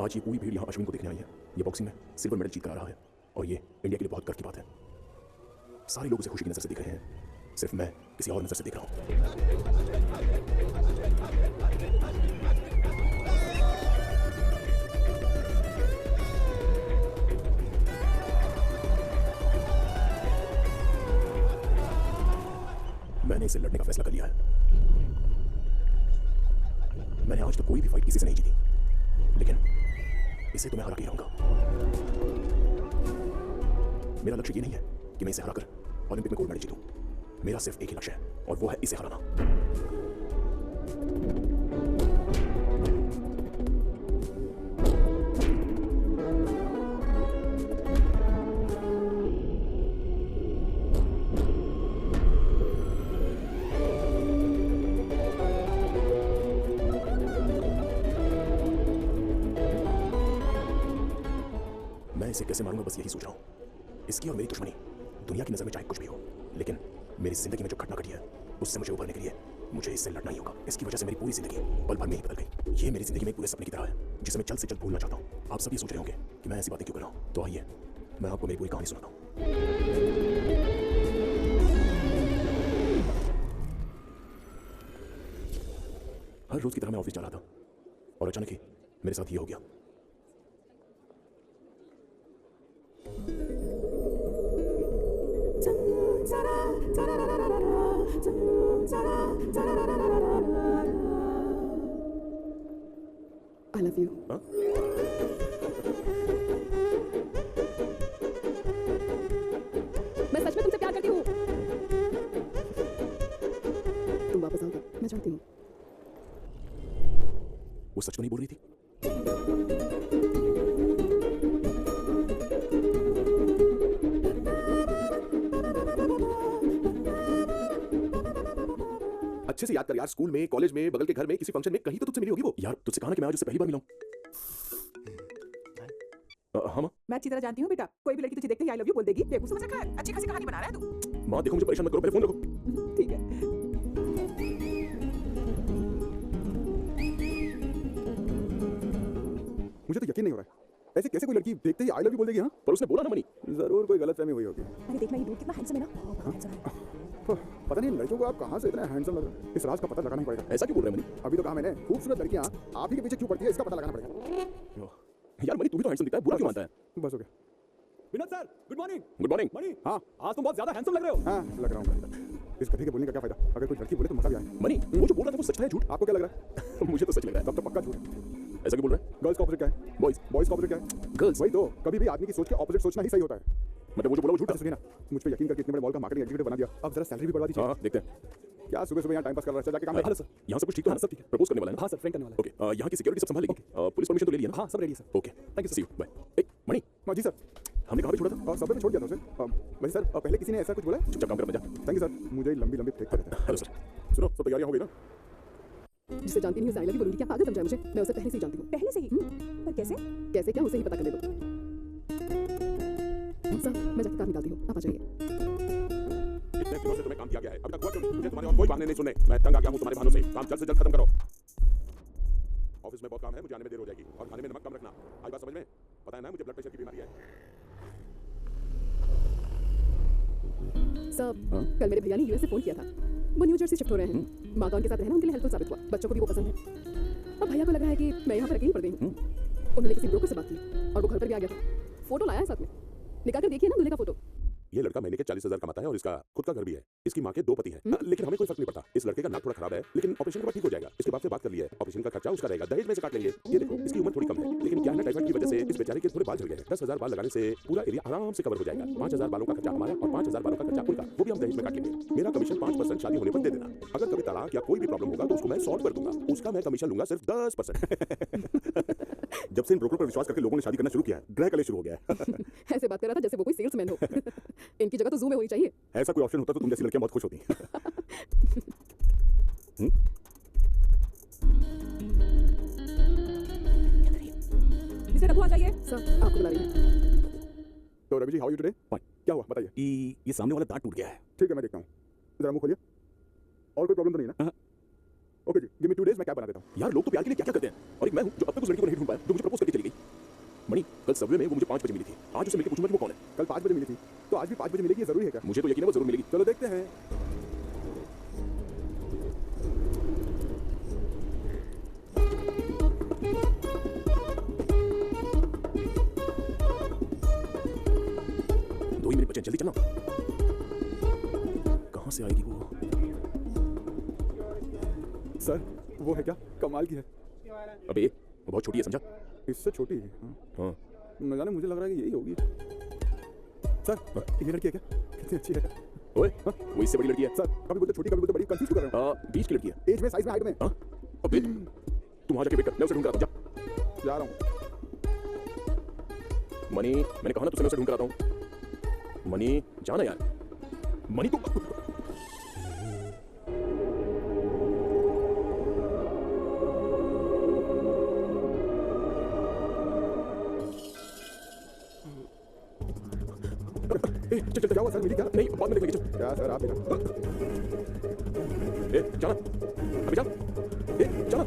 आज ये पूरी भीड़ यहाँ अश्विन को देखने आई है। ये बॉक्सिंग में सिल्वर मेडल जीत कर आ रहा है और ये इंडिया के लिए बहुत गर्व की बात है। सारे लोग उसे खुशी की नजर से देख रहे हैं, सिर्फ मैं किसी और नजर से देख रहा हूँ। मैंने इसे लड़ने का फैसला कर लिया है। मैंने आज तक कोई भी फाइट किसी से नहीं जीती, लेकिन इसे तो मैं हरा के रहूंगा। मेरा लक्ष्य ये नहीं है कि मैं इसे हराकर ओलंपिक में गोल्ड मेडल जीतूं। मेरा सिर्फ एक ही लक्ष्य है और वो है इसे हराना। मैं इसे कैसे मारूंगा, बस यही सोच रहा हूं। इसकी और मेरी दुश्मनी दुनिया की नजर में चाहे कुछ भी हो, लेकिन मेरी जिंदगी में जो घटना घटी है उससे मुझे उभरने के लिए मुझे इससे लड़ना ही होगा। इसकी वजह से मेरी पूरी जिंदगी पल भर में ही बदल गई। ये मेरी जिंदगी में पूरे सपने की तरह है जिसे मैं जल्द से जल्द भूलना चाहता हूँ। आप सब ये सोच रहे होंगे कि मैं ऐसी बातें क्यों कर रहा हूँ, तो आइए मैं आपको मेरी पूरी कहानी सुनाता हूँ। हर रोज की तरह मैं ऑफिस जा रहा था और अचानक ही मेरे साथ ये हो गया। I love you. हाँ? मैं सच में तुमसे प्यार करती हूँ। तुम वापस आओगे, मैं जानती हूँ। वो सच तो नहीं बोल रही थी। अच्छे से याद कर यार, स्कूल में, कॉलेज में, बगल के घर में, किसी फंक्शन में, कहीं तो तुझसे मिली होगी वो। यार तुझसे कहा ना कि मैं आज उससे पहली बार मिला हूं। हाँ माँ। मैं अच्छी तरह जानती हूँ बेटा, कोई भी लड़की तुझे देखते ही आई लव यू बोल देगी। बेवकूफ समझ रखा है, अच्छी खासी कहानी बना रहा है तू। माँ देखो मुझे परेशान मत करो, पहले फोन रखो। ठीक है। मुझे तो यकीन नहीं हो रहा है, ऐसे कैसे कोई लड़की देखते ही आई लव यू बोल देगी। हाँ, पर उसने बोला ना मनी। जरूर कोई गलतफहमी हुई होगी। अरे देखना ये दूध कितना हैंडसम है ना। हैंडसम है। पता नहीं लड़कियों को आप कहाँ से इतना हैंडसम लग रहे हैं। इस राज का पता लगाना ही पड़ेगा। ऐसा क्यों बोल रहे हैं मनी? अभी तो कहा मैंने, खूबसूरत लड़कियां आप ही के पीछे क्यों पड़ती है इसका पता लगाना पड़ेगा। यार मनी तू भी तो हैंडसम दिखता है, बुरा क्यों मानता है? बस हो गया। Vinod sir, good morning. Good morning. Mani, हाँ आज तुम बहुत ज्यादा हैंडसम लग रहे हो। हाँ लग रहा हूँ। इस कथी के बोलने का क्या फायदा, अगर कोई लड़की बोले तो मजा भी आए। मनी वो जो बोल रहा था वो सच था या झूठ? आपको क्या लग रहा है? मुझे तो सच लग रहा है। तब तो पक्का झूठ है। ऐसा क्यों बोल रहा है? गर्ल्स का ऑपोजिट क्या है? बॉयज। बॉयज का ऑपोजिट क्या है? गर्ल्स। वही तो, कभी भी आदमी की सोच के ऑपोजिट सोचना ही सही होता है। मतलब वो जो बोला वो झूठ अच्छा था? सुनिए ना, मुझ पे यकीन करके इतने बड़े मॉल का मार्केटिंग एग्जीक्यूटिव बना दिया, अब जरा सैलरी भी बढ़वा दीजिए। हाँ देखते हैं। क्या सुबह सुबह यहाँ टाइम पास कर रहा है, जाके काम हेलो सर, यहाँ सब कुछ ठीक तो है ना? सब ठीक है। प्रपोज करने वाला है ना? हाँ सर, फ्रेंड करने वाला ओके, यहाँ की सिक्योरिटी सब संभालेगी। पुलिस परमिशन तो ले लिया ना? है। हाँ सब रेडी है sir. Okay thank you, see you, bye. Mani हाँ जी सर। हमने कहाँ पे छोड़ा था? और सबवे में छोड़ दिया था उसे। वैसे सर पहले किसी ने ऐसा कुछ बोला है? चुपचाप काम कर, मत जा। थैंक यू सर, मुझे लंबी लंबी फेंकते रहते हैं। हेलो सर, सुनो सब तैयारियां हो गई ना? जिसे जानती नहीं उसे आई लव यू बोलूंगी, क्या पागल समझा है मुझे? मैं उसे पहले से ही जानती हूँ। पहले से ही। पर कैसे? कैसे क्या, उसे ही पता करने दो। सर मैं जाकर कार निकालती हूँ, आप आ जाइए। इतने दिनों से तुम्हें काम किया गया है, अभी तक हुआ क्यों नहीं? मुझे तुम्हारे और कोई बहाने नहीं सुनने। मैं तंग आ गया हूँ तुम्हारे बहानों से। काम जल्द से जल्द खत्म करो। ऑफिस में बहुत काम है, मुझे आने में देर हो जाएगी। और खाने में नमक कम रखना। आई बात समझ में? पता है ना मुझे ब्लड प्रेशर की बीमारी है। सर कल मेरे भैया ने यूएस से फोन किया था। वो न्यू जर्सी शिफ्ट हो रहे हैं। माँ का उनके साथ रहना उनके लिए हेल्पफुल साबित हुआ। बच्चों को भी वो पसंद है। अब भैया को लग रहा है कि मैं यहाँ पर अकेली पड़ गई हूँ। उन्होंने किसी ब्रोकर से बात की और वो घर पर भी आ गया था। फोटो लाया है साथ में, निकाल कर देखिए ना दूल्हे का फोटो। ये लड़का महीने के 40,000 कमाता है और इसका खुद का घर भी है। इसकी माँ के 2 पति हैं। लेकिन हमें कोई फर्क नहीं पड़ता। इस लड़के का नाक थोड़ा खराब है, लेकिन ऑपरेशन के बाद ठीक हो जाएगा। इसके बाप से बात कर ली है, ऑपरेशन का खर्चा उसका रहेगा, दहेज में से काट लेंगे। ये देखो इसकी उम्र थोड़ी कम है, लेकिन क्या है ना, टाइफाइड की वजह से इस बेचारे के थोड़े बाल झड़ गए हैं। 10,000 बाल लगाने से पूरा एरिया आराम से कवर हो जाएगा। 5,000 बालों का खर्चा हमारा और 5,000 बालों का खर्चा उनका, वो भी हम दहेज में काट लेंगे। मेरा कमीशन 5% शादी होने पर दे देना। अगर कभी तलाक या कोई भी प्रॉब्लम होगा तो उसको मैं सॉल्व कर दूंगा। उसका मैं कमीशन लूंगा सिर्फ 10%। जब से इन ब्रोकर पर विश्वास करके लोगों ने शादी करना शुरू किया है, ग्रह कले शुरू हो गया है। ऐसे बात कर रहा था जैसे वो कोई सेल्समैन हो। इनकी जगह तो जू में होनी चाहिए। ऐसा कोई ऑप्शन होता तो तुम जैसी लड़कियां बहुत खुश होती। इसे रघु आ जाइए। सर आपको बुला रही है। तो Ravi ji how you today? क्या हुआ बताइए। ये सामने वाला दांत टूट गया है। ठीक है मैं देखता हूँ, जरा मुंह खोलिए। और कोई प्रॉब्लम तो नहीं है ना? ओके जी, गिव मी 2 डेज, मैं कैब बना देता हूँ। यार लोग तो प्यार के लिए क्या क्या करते हैं, और एक मैं हूँ जो अब तक उस लड़की को नहीं ढूंढ पाया जो मुझे प्रपोज करके चली गई। मणि, कल सबवे में वो मुझे 5 बजे मिली थी। आज उसे मिलकर पूछूंगा कि वो कौन है। कल 5 बजे मिली थी, तो आज भी 5 बजे मिलेगी, ये जरूरी है क्या? मुझे तो यकीन है वो जरूर मिलेगी। चलो देखते हैं। दो ही मिनट बचे, जल्दी चलना। कहाँ से आएगी वो? सर, वो है क्या? कमाल की है। अबे वो बहुत छोटी है, समझा? इससे छोटी है। हाँ। न जाने, मुझे लग रहा है कि यही होगी। सर, ये लड़की है क्या? कितनी अच्छी है। ओए, वो इससे बड़ी लड़की है। सर, कभी बोलते छोटी, कभी बोलते बड़ी, कंफ्यूज क्यों कर रहे हो? 20 की लड़की है। एज में, साइज में, हाइट में। हाँ? अबे तुम वहाँ जाके वेट कर, मैं उसे ढूंढ कर आता हूँ। जा रहा हूँ। मणि, मैंने कहा ना तुझसे मैं उसे ढूंढ कर आता हूँ। मणि, जाना यार। मणि तो चल चल, क्या हुआ सर, मिली क्या? नहीं बाद में देख लेंगे। क्या सर, आप जाना अभी जा। जाना।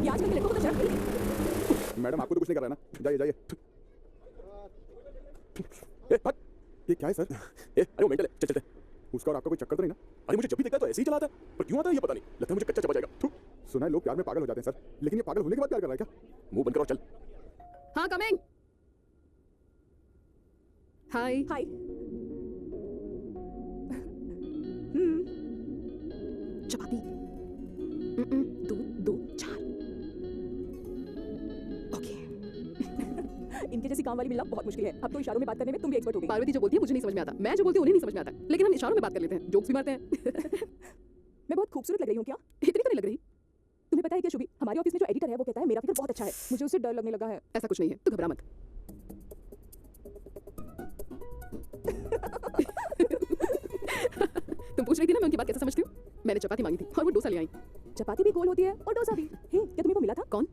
ये आजकल के लड़कों को तो शर्म नहीं। मैडम, आपको तो कुछ नहीं कर रहा है ना? जाइए जाइए। भाग। ये क्या है सर? अरे वो मेंटल है, चल चलते। उसका और आपका कोई चक्कर तो नहीं ना? अरे मुझे जब भी देखता है तो ऐसे ही चलाता है, पर क्यों आता है ये पता नहीं। लगता है मुझे कच्चा चबा जाएगा। थू। सुना है लोग प्यार में पागल हो जाते हैं सर, लेकिन ये पागल होने के बाद प्यार कर रहा है क्या? मुंह बंद कर और चल। हाँ, कमिंग। हाय हाय। चपाती। दो चार। ओके। इनके जैसी काम वाली मिलना बहुत मुश्किल है। अब तो इशारों में बात करने में तुम भी एक्सपर्ट हो गई। पार्वती जो बोलती है मुझे नहीं समझ में आता, मैं जो बोलती हूँ उन्हें नहीं समझ में आता, लेकिन हम इशारों में बात कर लेते हैं, जोक्स भी मारते हैं। मैं बहुत खूबसूरत लग रही हूँ क्या? इतनी तो नहीं लग रही। तुम्हें पता है क्या शुभी, हमारे ऑफिस में जो एडिटर है वो कहता है मेरा फिगर बहुत अच्छा है। मुझे उससे डर लगने लगा है। ऐसा कुछ नहीं है, तू घबरा मत। तुम पूछ रही थी ना मैं उनकी बात कैसे समझती हूँ? मैंने चपाती मांगी थी और वो डोसा ले आई। चपाती भी गोल होती है और डोसा भी। हे, क्या तुम्हें वो मिला था? कौन?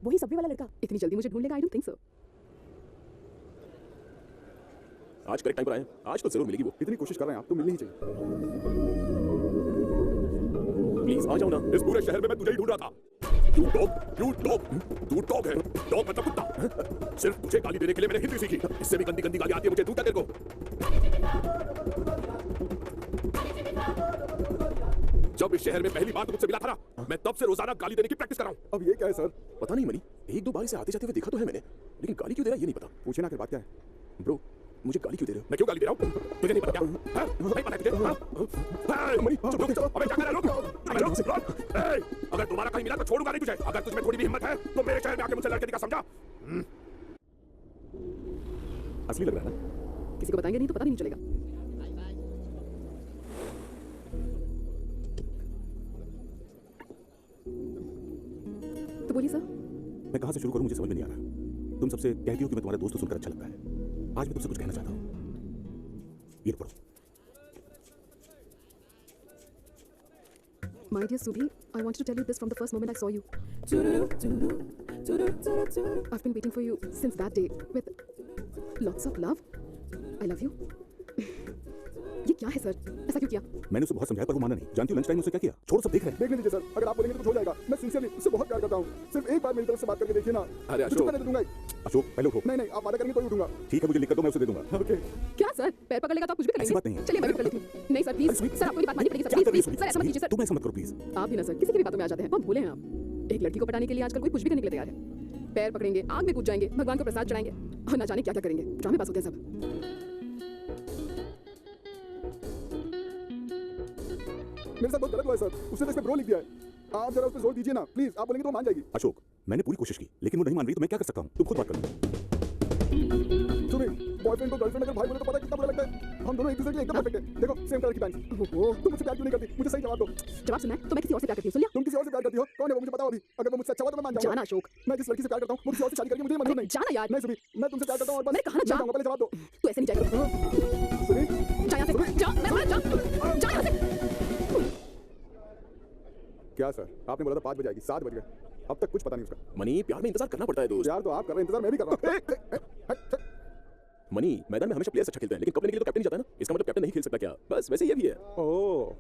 वही सबवे वाला लड़का। इतनी जल्दी मुझे ढूंढ लेगा? I don't think so. आज करेक्ट टाइम पर आए, आज तो जरूर मिलेगी वो। इतनी कोशिश कर रहे हैं आप, तो मिलनी ही चाहिए। प्लीज आ जाओ ना। इस पूरे शहर में मैं तुझे ही ढूंढ रहा था। तू डॉग है। डॉग मतलब कुत्ता। सिर्फ तुझे गाली देने के लिए मैंने हिंदी सीखी। इससे भी गंदी गंदी गाली आती है मुझे। दूं क्या तेरे को? जब इस शहर में पहली बार तुझसे मिला था ना, मैं तब से रोजाना गाली देने की प्रैक्टिस कर रहा हूँ। अब ये क्या है सर? पता नहीं मणि, एक दो बार इसे आते जाते हुए देखा तो है मैंने, लेकिन गाली क्यों दे रहा है ये नहीं पता। पूछे ना, आखिर बात क्या है? ब्रो, मुझे गाली क्यों दे रहे हो? मैं क्यों गाली दे रहा हूँ? तुझे नहीं पता क्या? हाँ? नहीं पता है तुझे? हाँ? मणि, चुप रुक। अबे क्या कर रहा है? रुक। ए, अगर दोबारा कहीं मिला तो छोड़ूंगा नहीं तुझे। अगर तुझमें थोड़ी भी हिम्मत है तो मेरे शहर में आके मुझसे लड़के दिखा, समझा? असली लग रहा है ना? किसी को बताएंगे नहीं तो पता भी नहीं चलेगा। तो बोलिए सर। मैं कहाँ से शुरू करूँ मुझे समझ में नहीं आ रहा। तुम सबसे कहती हो कि मैं तुम्हारा दोस्त सुनकर अच्छा लगता है। आज मैं तुमसे कुछ कहना चाहता हूँ। ये पढ़ो। My dear Subhi, I wanted to tell you this from the first moment I saw you. I've been waiting for you since that day with lots of love. I love you. ये क्या है sir? ऐसा क्यों किया? मैंने उसे बहुत समझाया पर वो माना नहीं। जानती हो लंच टाइम में उसने क्या किया? छोड़ो, सब देख रहे हैं। देखने दीजिए सर, अगर आप बोलेंगे तो कुछ हो जाएगा। मैं सिंसियरली उससे बहुत प्यार करता हूँ। सिर्फ एक बार मेरी तरफ से बात करके देखिए ना। अरे तो चुप अशोक, करने दूंगा। अशोक पहले उठो। नहीं नहीं, आप वादा करेंगे तो ही उठूंगा। ठीक है, मुझे लिख कर दो, मैं उसे दे दूंगा। ओके। क्या सर? पैर पकड़ लेगा तो आप कुछ भी कर ऐसी लेंगे? बात नहीं है। चलिए मैं भी कर लेती हूँ। नहीं सर प्लीज, सर आपको मेरी बात माननी पड़ेगी सर। क्या कर रही प्लीज हो? सर, ऐसा मत कीजिए सर। तुम ऐसा मत करो प्लीज। आप भी ना सर, किसी की भी बातों में आ जाते हैं। बहुत भूले हैं आप। एक लड़की को पटाने के लिए आजकल कोई कुछ भी करने के लिए तैयार है। पैर पकड़ेंगे, आग में कूद जाएंगे, भगवान को प्रसाद चढ़ाएंगे और ना जाने क्या क्या करेंगे। ड्रामे पास होते हैं सब। मेरे साथ बहुत गलत हुआ है सर। उसने तो इसमें ब्रो लिख दिया है। आप जरा उस पर जोर दीजिए ना प्लीज। आप बोलेंगे तो वो मान जाएगी। अशोक, मैंने पूरी कोशिश की लेकिन वो नहीं मान रही, तो मैं क्या कर सकता हूँ? तुम खुद बात करो। सुनिए, बॉयफ्रेंड को गर्लफ्रेंड अगर भाई बोले तो पता है कितना बुरा लगता है। हम दोनों एक दूसरे के लिए एकदम परफेक्ट है। देखो, सेम कलर की पैंट। ओहो, तुम मुझसे प्यार क्यों नहीं करती? मुझे सही जवाब दो। जवाब सुनना है तो मैं किसी और से प्यार करती हूँ। सुन लिया? तुम किसी और से प्यार करती हो? कौन है वो? मुझे बताओ अभी। अगर वो मुझसे अच्छा हुआ तो मैं मान जाऊंगा। जाना अशोक। मैं जिस लड़की से प्यार करता हूँ वो किसी और से शादी करके मुझे मंजूर नहीं। जाना यार। नहीं सुबी, मैं तुमसे प्यार करता हूँ और बस। मैंने कहा ना जा। मैं जाऊंगा, पहले जवाब दो। तू ऐसे नहीं जाएगा। सुबी, जा यहाँ से। जा, मैं बोला जा। जा यहाँ से। क्या सर? आपने बोला था 5 बजे आएगी, 7 बज गए। अब तक कुछ पता नहीं उसका। मनी, प्यार में इंतजार करना पड़ता है दोस्त। यार तो आप कर रहे हैं, इंतजार मैं भी कर रहा हूँ। मनी मैदान में हमेशा प्लेयर्स अच्छा खेलते हैं, लेकिन कप लेने के लिए तो कैप्टन ही जाता है ना। इसका मतलब कैप्टन नहीं खेल सकता क्या? बस वैसे ये भी है। ओह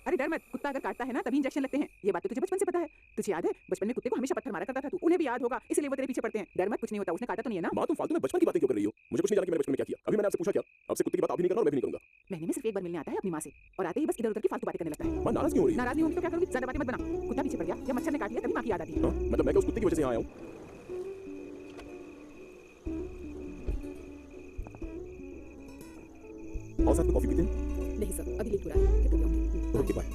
अरे डर मत, कुत्ता अगर काटता है ना तभी इंजेक्शन लगते हैं। ये बात तो तुझे बचपन से पता है। तुझे याद है बचपन में कुत्ते को हमेशा पत्थर मारा करता था तू, उन्हें भी याद होगा, इसलिए वो तेरे पीछे पड़ते हैं। डर मत, कुछ नहीं होता, उसने काटा तो नहीं है ना। माँ तुम फालतू में बचपन की बातें क्यों कर रही हो? मुझे कुछ नहीं जाना कि मैंने बचपन में क्या किया। अभी मैंने आपसे पूछा क्या? आपसे कुत्ते की बात अभी नहीं करना और मैं भी नहीं करूंगा। महीने में सिर्फ एक बार मिलने आता है अपनी माँ से, और आते ही बस इधर उधर की फालतू बातें करने लगता है। माँ नाराज क्यों हो रही है? नाराज नहीं होगी तो क्या करूंगी? ज्यादा बातें मत बना। कुत्ता पीछे पड़ गया या मच्छर ने काट लिया तभी माँ की याद आती है। हाँ, मतलब मैं क्या उस कुत्ते की वजह से यहाँ आया हूँ? और साथ में कॉफी पीते हैं? नहीं सर, अभी लेट हो रहा है, फिर कभी आऊंगी। Okay bye.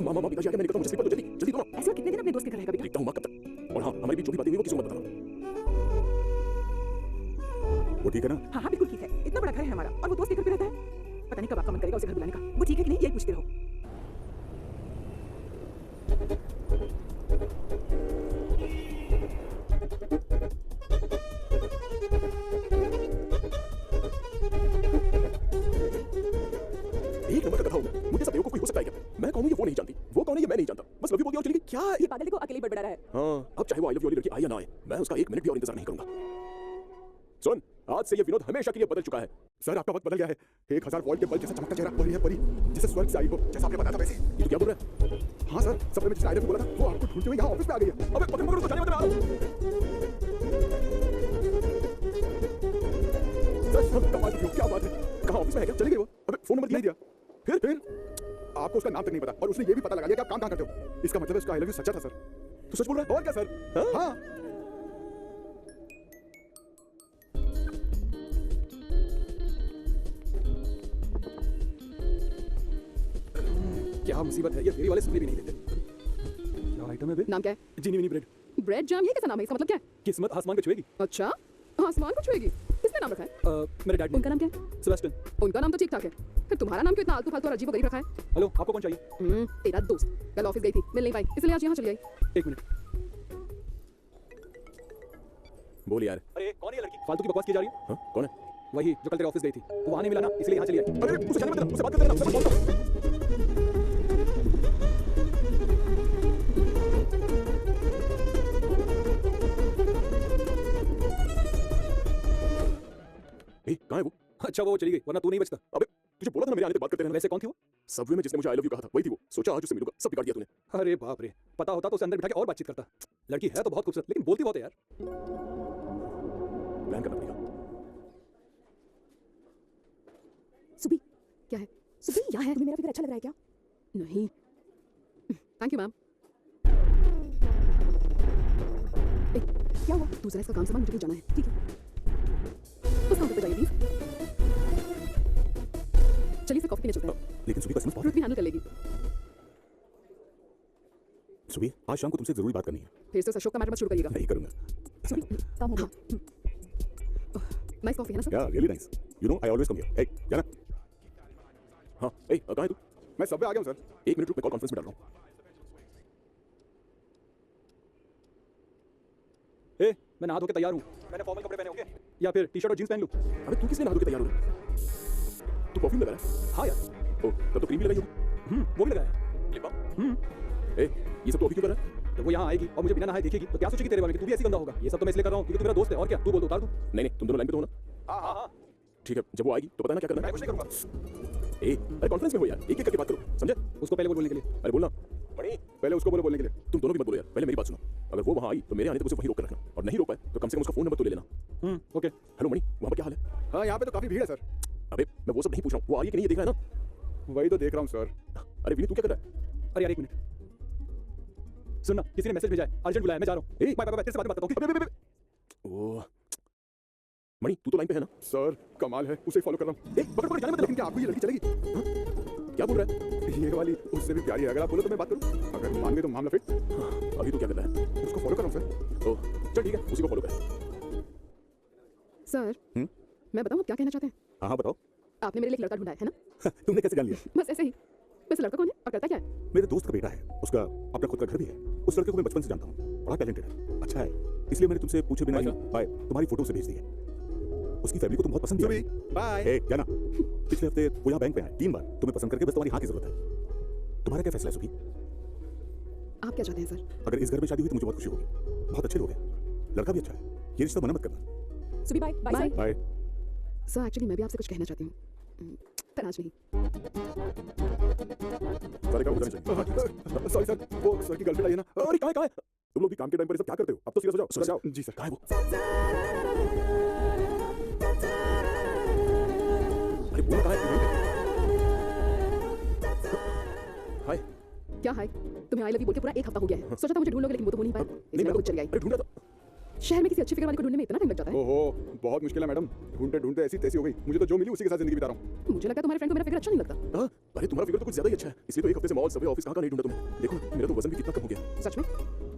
मामा पिताजी आ गए, मैं निकलता हूँ, मुझे स्लीपर दो, जल्दी जल्दी दो ना। ऐसे वो कितने दिन अपने दोस्त के घर रहेगा बेटा? देखता हूँ माँ कब तक। और हाँ, हमारी बीच जो भी बातें हुई वो किसी को मत बताना। वो ठीक है ना? हाँ हाँ बिल्कुल ठीक है। इतना बड़ा घर है हमारा और वो दोस्त के घर पे रहता है। पता नहीं कब आपका मन करेगा उसे घर बुलाने का। वो ठीक है कि नहीं यही पूछते रहो। एक नंबर का गधा हूँ मैं। मुझे सब बेवकूफ कोई हो सकता है क्या? मैं कौन हूँ ये वो नहीं जानती, वो कौन है ये मैं नहीं जानता। बस लव यू बोल दिया और चली गई। क्या ये पागल देखो अकेले ही बड़बड़ा रहा है। हाँ, अब चाहे वो आई लव यू वाली लड़की आए या ना आए, मैं उसका एक मिनट भी और इंतजार नहीं करूंगा। सुन, आज से ये विनोद हमेशा के लिए बदल चुका है। सर आपका वक्त बदल गया है। 1000 वॉल्ट के बल्ब जैसा चमकता चेहरा परी है, परी जैसे स्वर्ग से आई हो, जैसा आपने बताया था वैसे। ये तो क्या बोल रहा है? हाँ सर, सपने में जिस आइडिया को बोला था वो आपको ढूंढते हुए यहाँ ऑफिस पे आ गई है। अबे पकड़ पकड़ उसको, जाने मत, मैं आ रहा हूँ। सर कमाल की हो, क्या बात है? कहाँ ऑफिस में है क्या? चली गई वो? अबे फोन नंबर नहीं दिया। दिया। फिर आपको उसका नाम तक नहीं पता और उसने ये भी पता लगा लिया कि आप काम कहाँ करते हो। इसका मतलब है उसका आई लव यू सच्चा था सर। तू सच बोल रहा है? और क्या सर? हाँ क्या मुसीबत है, ये फेरी वाले सुनने भी नहीं देते। क्या आइटम है बे? नाम क्या है? जीनी विनी ब्रेड। ब्रेड जैम, ये कैसा नाम है? इसका मतलब क्या है? किस्मत आसमान पे छुएगी। अच्छा, आसमान को छुएगी। किसने नाम रखा है? मेरे डैड ने। उनका नाम क्या है? सेबेस्टियन। उनका नाम तो ठीक ठाक है, फिर तुम्हारा नाम क्यों इतना आलतू फालतू और अजीब गरीब रखा है? हेलो, आपको कौन चाहिए? तेरा दोस्त कल ऑफिस गई थी, मिल नहीं पाई, इसलिए आज यहाँ चली आई। एक मिनट। बोल यार। अरे कौन है ये लड़की? फालतू की बकवास की जा रही है। हाँ, कौन है? वही जो कल तेरे ऑफिस गई थी, वो वहां नहीं मिला ना, इसलिए यहाँ चली आई। अरे उसे जाने मत देना, उससे बात करते रहना, मैं बोलता हूँ। कहाँ है वो? अच्छा वो चली गई, वरना तू नहीं बचता। अबे तुझे बोला था ना मेरे आने तक बात करते रहना। वैसे कौन थी वो? सबवे में जिसने मुझे आई लव यू कहा था वही थी वो। सोचा आज उससे मिलूंगा, सब बिगाड़ दिया तूने। अरे बाप रे, पता होता तो उसे अंदर बिठा के और बातचीत करता। लड़की है तो बहुत खूबसूरत, लेकिन बोलती बहुत है यार। प्लान करना पड़ेगा। सुबी, क्या है? सुबी यहाँ है। तुम्हें मेरा फिगर अच्छा लग रहा है क्या? नहीं, थैंक यू मैम। क्या हुआ? तू जरा इसका काम संभाल, मुझे कहीं जाना है। ठीक है, उस काउंटर पे जाइए प्लीज। चलिए से कॉफी पीने चलते हैं। लेकिन सुबह का समझ रुत भी हैंडल कर लेगी। सुबह आज शाम को तुमसे जरूरी बात करनी है। फिर से उस अशोक का मैटर मत शुरू करिएगा। नहीं करूंगा। सुबी काम हो गया। नाइस कॉफी है ना सर? या really nice. You know I always come here. ए जाना। हाँ ए कहाँ है तू? मैं सब पे आ गया हूँ सर। 1 मिनट रुक, मैं कॉल कॉन्फ्रेंस में डाल रहा हूँ। ए, मैं नहा धो के तैयार हूँ। मैंने फॉर्मल कपड़े पहने होंगे या फिर टी-शर्ट और जींस पहन लूँ? अबे तू किसने नहा धो के तैयार हो रहा है? तू परफ्यूम लगा रहा है? हाँ यार। ओ तब तो क्रीम भी लगाई होगी। वो भी लगाया। Lip balm. ए ये सब तो अभी क्यों कर रहा है? तो वो यहाँ आएगी और मुझे बिना नहाए देखेगी तो क्या सोचेगी तेरे बारे में कि तू भी ऐसी गंदा होगा। ये सब तो मैं इसलिए कर रहा हूँ क्योंकि तू मेरा दोस्त है। और क्या तू बोल तो उतार दूँ? नहीं तुम दोनों लाइन पे तो हो ना। हाँ हाँ हाँ, ठीक है, जब वो आएगी तो बताना क्या करना मैं है। कुछ नहीं करूँगा। ए अरे कॉन्फ्रेंस में हो यार, एक एक करके बात करो, समझे? उसको पहले बोलने के लिए। अरे बोलना। मणि पहले उसको बोलो बोलने के लिए। तुम दोनों भी मत बोलो यार, पहले मेरी बात सुनो। अगर वो वहाँ आई तो मेरे आने तक उसे वहीं रोक कर रखना, और नहीं रोक पाए तो कम से कम उसका फोन नंबर तो ले लेना। ओके। हेलो मणि, वहाँ पर क्या हाल है? हाँ यहाँ पे तो काफी भीड़ है सर। अबे मैं वो सब नहीं पूछ रहा हूँ, वो आ रही है कि नहीं ये देख रहा है ना। वही तो देख रहा हूँ सर। अरे विनी तू क्या कर रहा है? अरे यार एक मिनट सुनना, किसी ने मैसेज भेजा है, अर्जेंट बुलाया, मैं जा रहा हूँ। बाय बाय बाय, तेरे से बाद में बात करता हूँ। अबे, अबे, अबे। ओह मणि तू तो लाइन पे है ना? सर कमाल है, उसे फॉलो कर रहा हूँ। पकड़ पकड़ जाने मत। लेकिन क्या आपको ये लड़की चलेगी? क्या बोल रहा है? ये वाली उससे भी प्यारी है। अगर आप बोलो तो मैं बात करूँ। अगर मान गए तो मामला फिट। अभी तो क्या कर रहा है? उसको फॉलो कर रहा हूँ सर। ओह चल ठीक है, उसी को फॉलो कर। सर मैं बताऊँ आप क्या कहना चाहते हैं? हाँ बताओ। आपने मेरे लिए एक लड़का ढूंढा है ना? तुमने कैसे जान लिया? बस ऐसे ही। वैसे लड़का कौन है और करता क्या है? मेरे दोस्त का बेटा है, उसका अपना खुद का घर भी है। उस लड़के को मैं बचपन से जानता हूँ, बड़ा टैलेंटेड है, अच्छा है, इसलिए मैंने तुमसे पूछे बिना ही बाय तुम्हारी फोटो से भेज दी है। उसकी फैमिली को तुम बहुत पसंद सुबी किया बाय ए जाना पिछले हफ्ते वो यहाँ बैंक पे आए 3 बार तुम्हें पसंद करके बस तुम्हारी हाँ की जरूरत है तुम्हारा क्या फैसला है सुबी आप क्या चाहते हैं सर? अगर इस घर में शादी हुई तो मुझे बहुत खुशी होगी बहुत अच्छे लोग हैं लड़का भी अच्छा है ये रिश्ता मना मत करना Subi bye bye bye sir actually मैं भी आपसे कुछ कहना चाहती हूँ पर आज नहीं। सारे काम करने चाहिए सॉरी सर वो सर की गर्लफ्रेंड आई है ना अरे कहाँ है तुम लोग भी काम के टाइम पर ये सब क्या करते हो अब तो सीरियस हो जाओ जाओ जी सर कहाँ है वो अरे बोला कहाँ है हाय क्या हाय? तुम्हें आई लव यू बोल के पूरा 1 हफ्ता हो गया है। सोचा था मुझे ढूंढ लोगे लेकिन वो तो हो नहीं पाए। इसलिए मैं खुद चली आई। अरे ढूंढा तो शहर में किसी अच्छी फिगर वाली को ढूंढने में इतना टाइम लग जाता है। ओहो बहुत मुश्किल है मैडम ढूंढते ढूंढते ऐसी तैसी हो गई मुझे तो जो मिली उसी के साथ जिंदगी बिता रहा हूँ मुझे लगा तुम्हारे फ्रेंड को मेरा फिगर अच्छा नहीं लगता। हाँ अरे तुम्हारा फिगर तो कुछ ज्यादा ही अच्छा है इसलिए तो 1 हफ्ते से मॉल सबवे ऑफिस कहाँ नहीं ढूंढा तुम देखो मेरा तो वजन भी कितना कम हो गया सच में?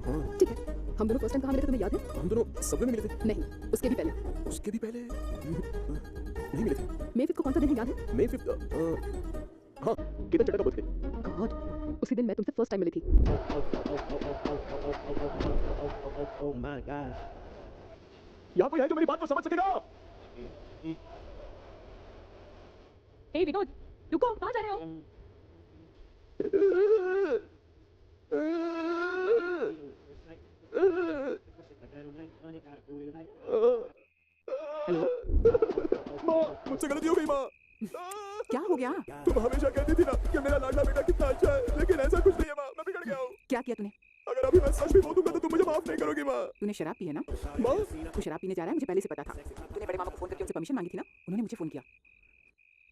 हाँ ठीक है हम दोनों फर्स्ट टाइम कहाँ मिले थे तुम्हें याद है? हम दोनों सबवे में मिले थे नहीं उसके भी पहले। उसके भी पहले नहीं मिले थे May 5th को कौन सा दिन है याद है? May 5th हाँ कितना चटा का बर्थडे गॉड उसी दिन मैं तुमसे फर्स्ट टाइम मिली थी। Oh my God. यहाँ कोई है जो मेरी बात को समझ सकेगा ए विनोद रुको कहाँ जा रहे हो? माँ मुझसे गलती हो गई माँ क्या हो गया? तुम हमेशा कहती थी ना कि मेरा लाडला बेटा कितना अच्छा है लेकिन ऐसा कुछ नहीं है माँ मैं बिगड़ गया हूँ क्या किया तूने? अगर अभी मैं सच भी बोल दूंगा तो तुम मुझे माफ नहीं करोगी माँ तूने शराब पी है ना? माँ तू शराब पीने जा रहा है मुझे पहले से पता था। तूने बड़े मामा को फोन करके उनसे परमिशन मांगी थी ना? उन्होंने मुझे फोन किया।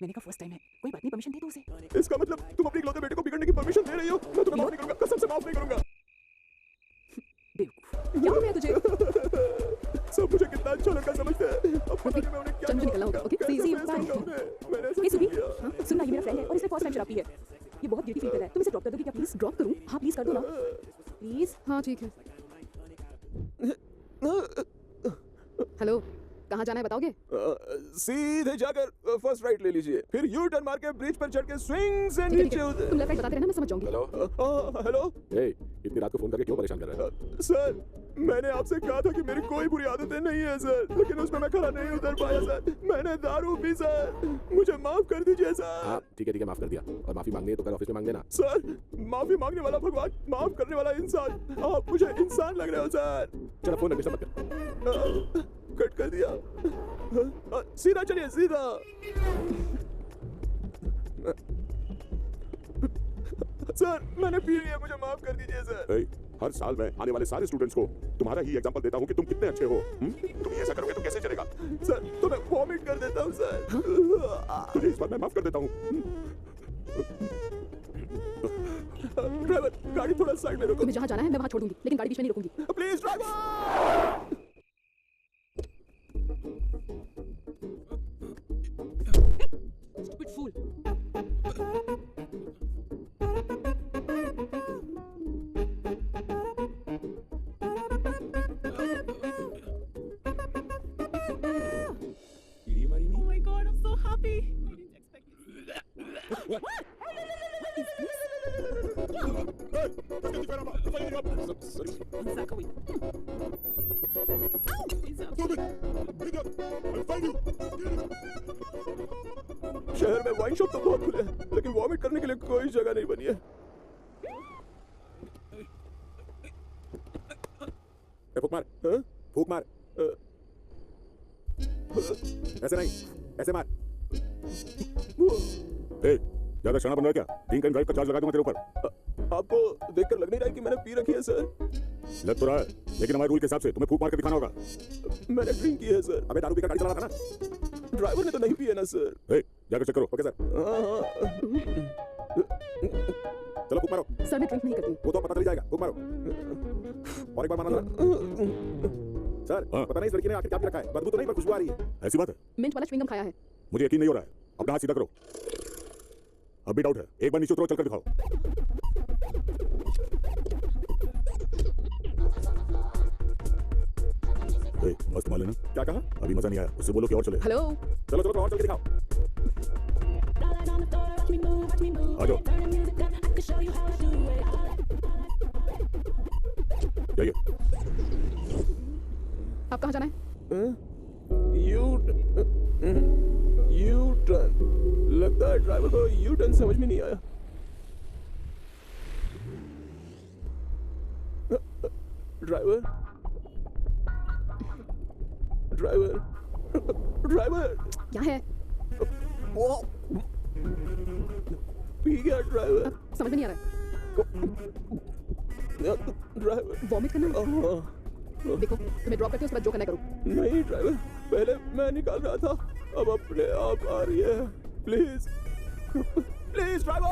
मैंने कहा फर्स्ट टाइम है कोई बात नहीं परमिशन दे दो उसे। इसका मतलब तुम अपने इकलौते बेटे को बिगड़ने की परमिशन दे रही हो मैं तुम्हें माफ नहीं करूंगा कसम से माफ नहीं करूंगा बेवकूफ। क्या हो गया तुझे? सब मुझे कितना अच्छा लड़का समझते हैं अब पता नहीं मैं उन्हें क्या चल मुझे निकलना होगा ओके कैसे सी face करूंगा उन्हें? मैंने ऐसा ए सुबी क्यों किया? हाँ, सुनना ये मेरा फ्रेंड है और इसने फर्स्ट टाइम शराब पी है। ये बहुत गिल्टी फील कर रहा है। तुम इसे ड्रॉप कर दोगी क्या प्लीज? ड्रॉप करूं? हाँ प्लीज कर दो ना प्लीज। हाँ ठीक है। हेलो कहाँ जाना है बताओगे? सीधे जाकर फर्स्ट राइट ले लीजिए फिर यू टर्न मार के ब्रिज पर चढ़ के स्विंग से ठीक है, नीचे उतर तुम लेफ्ट राइट बताते रहना मैं समझ जाऊंगी। हेलो हेलो इतनी रात को फोन करके क्यों परेशान कर रहा है सर मैंने आपसे कहा था कि मेरी कोई बुरी आदतें नहीं है सर लेकिन उसमें मैं खरा नहीं उतर पाया सर मैंने दारू पी सर मुझे माफ कर दीजिए सर हाँ ठीक है माफ कर दिया और माफी मांगनी है तो कल ऑफिस में मांग देना सर माफी मांगने वाला भगवान माफ करने वाला इंसान आप मुझे इंसान लग रहे हो सर चलो फोन रख मत कर कट कर दिया सीधा चलिए सीधा सर मैंने पी लिया मुझे माफ कर दीजिए सर हर साल मैं आने वाले सारे स्टूडेंट्स को तुम्हारा ही एग्जांपल देता हूँ कि तुम कितने अच्छे हो तुम ऐसा करोगे तो कैसे चलेगा सर तो मैं वॉमिट कर देता हूँ सर तुझे इस बार मैं माफ कर देता हूँ ड्राइवर गाड़ी थोड़ा साइड में रोको तुम्हें जहाँ जाना है मैं वहाँ छोड़ दूंगी लेकिन गाड़ी बीच में नहीं रोकूंगी। Please driver Stupid fool. Oh my god, I'm so happy. I didn't expect this. What? Zach, wait. शहर में वाइन शॉप तो बहुत खुले हैं लेकिन वॉमिट करने के लिए कोई जगह नहीं बनी है फूक मार हाँ? फूक मार ऐसे नहीं ऐसे मार ज्यादा शना बन रहा है क्या ड्रिंक एंड ड्राइव का चार्ज लगा दूंगा तेरे ऊपर आपको देखकर लग नहीं रहा है कि मैंने पी रखी है सर लग तो रहा है लेकिन हमारे रूल के हिसाब से तुम्हें फूक मार के दिखाना होगा मैंने ड्रिंक की है सर अबे दारू पीकर गाड़ी चला रहा था ना ड्राइवर ने तो नहीं पिया ना सर जाकर चेक करो ओके सर हाँ चलो फूक मारो सर मैं ड्रिंक नहीं करती। वो तो पता चल जाएगा फूक मारो और एक बार मारना सर पता नहीं इस लड़की ने आखिर क्या पी रखा है बदबू तो नहीं पर खुशबू आ रही है ऐसी बात है मिंट वाला च्युइंगम खाया है। मुझे यकीन नहीं हो रहा है अपना हाथ सीधा करो अब भी डाउट है एक बार नीचे उतरो चलकर दिखाओ मस्त माल है ना क्या कहा अभी मजा नहीं आया उससे बोलो कि और चले हेलो चलो चलो और चल के दिखाओ आ जाओ जाइए आप कहाँ जाना है? You U turn. लगता है ड्राइवर को यू टर्न समझ में नहीं आया। ड्राइवर ड्राइवर ड्राइवर क्या है? पी गया ड्राइवर। अब समझ में नहीं आ रहा ड्राइवर है। वॉमिट करना है? देखो तुम्हें ड्रॉप करके उसके बाद जो करना है करो। नहीं ड्राइवर, पहले मैं निकाल रहा था, अब अपने आप आ रही है। Please please driver.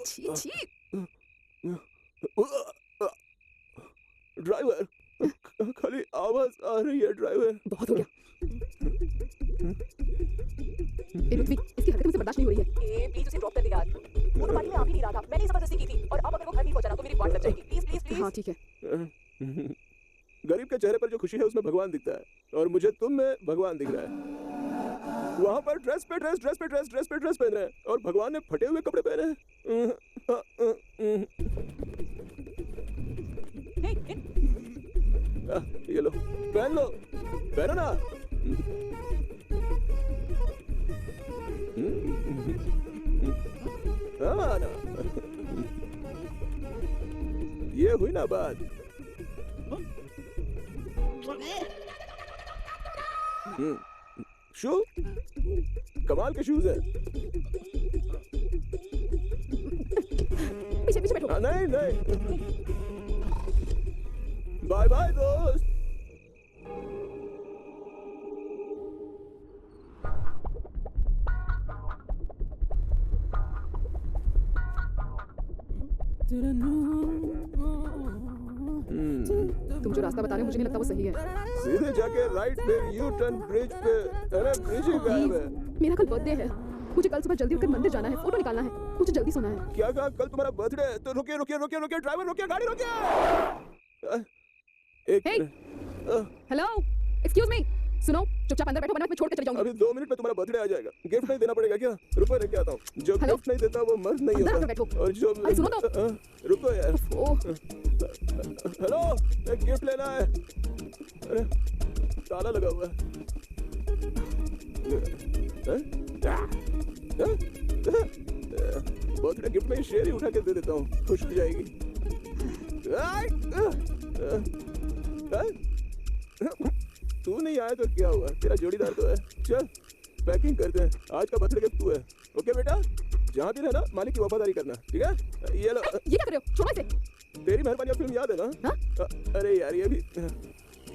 छी छी। ड्राइवर खाली आवाज आ रही है ड्राइवर। बहुत हो गया। ए पृथ्वी, इसकी हरकत मुझसे बर्दाश्त नहीं हो रही है। ए प्लीज उसे ड्रॉप कर दे यार। वो तो पानी में आ भी नहीं रहा था, मैंने जबरदस्ती की थी और अब अगर वो घर नहीं पहुंचा ना तो मेरी वाट लग जाएगी। Please please please. हाँ ठीक है। गरीब के चेहरे पर जो खुशी है उसमें भगवान दिखता है, और मुझे तुम में भगवान दिख रहा है। वहाँ पर ड्रेस पे ड्रेस पहन रहे हैं, और भगवान ने फटे हुए कपड़े पहने हैं। ये लो, पहन लो, पहनो ना। हाँ ना, ये हुई ना बात। शू कमाल के शूज है। पीछे पीछे बैठो। नहीं नहीं, बाय बाय दोस्त। तुम जो रास्ता बता रहे हो मुझे नहीं लगता वो सही है। सीधे जाके राइट पे यू टर्न ब्रिज पे। अरे ब्रिज ही गायब है। मेरा कल बर्थडे है, मुझे कल सुबह जल्दी उठकर मंदिर जाना है, फोटो निकालना है, मुझे जल्दी सोना है। क्या कहा? कल तुम्हारा बर्थडे है तो रुकिए रुकिए रुकिए रुकिए ड्राइवर, रुकिए गाड़ी रुकिए। एक Hey! हेलो, एक्सक्यूज मी, सुनो, चुपचाप अंदर बैठो वरना मैं छोड़ के चली जाऊंगी। अभी 2 मिनट में तुम्हारा बर्थडे आ जाएगा। गिफ्ट नहीं देना पड़ेगा क्या? रुको लेके आता हूँ। जो हेलो? गिफ्ट नहीं देता वो मर्द नहीं अंदर होता। बैठो। और जो अरे सुनो तो। रुको यार। ओह, हेलो, एक गिफ्ट लेना है। अरे ताला लगा हुआ है। बर्थडे गिफ्ट में शेर ही उठा के दे देता हूँ, खुश हो जाएगी। तू नहीं आया तो क्या हुआ, तेरा जोड़ीदार तो है। चल पैकिंग करते हैं, आज का बर्थडे गिफ्ट तू है। ओके बेटा, जहाँ भी रहना मालिक की वफादारी करना, ठीक है? ये लो। ये क्या कर रहे हो? छोड़ो इसे। तेरी मेहरबानी फिल्म याद है ना? हाँ? अरे यार ये भी,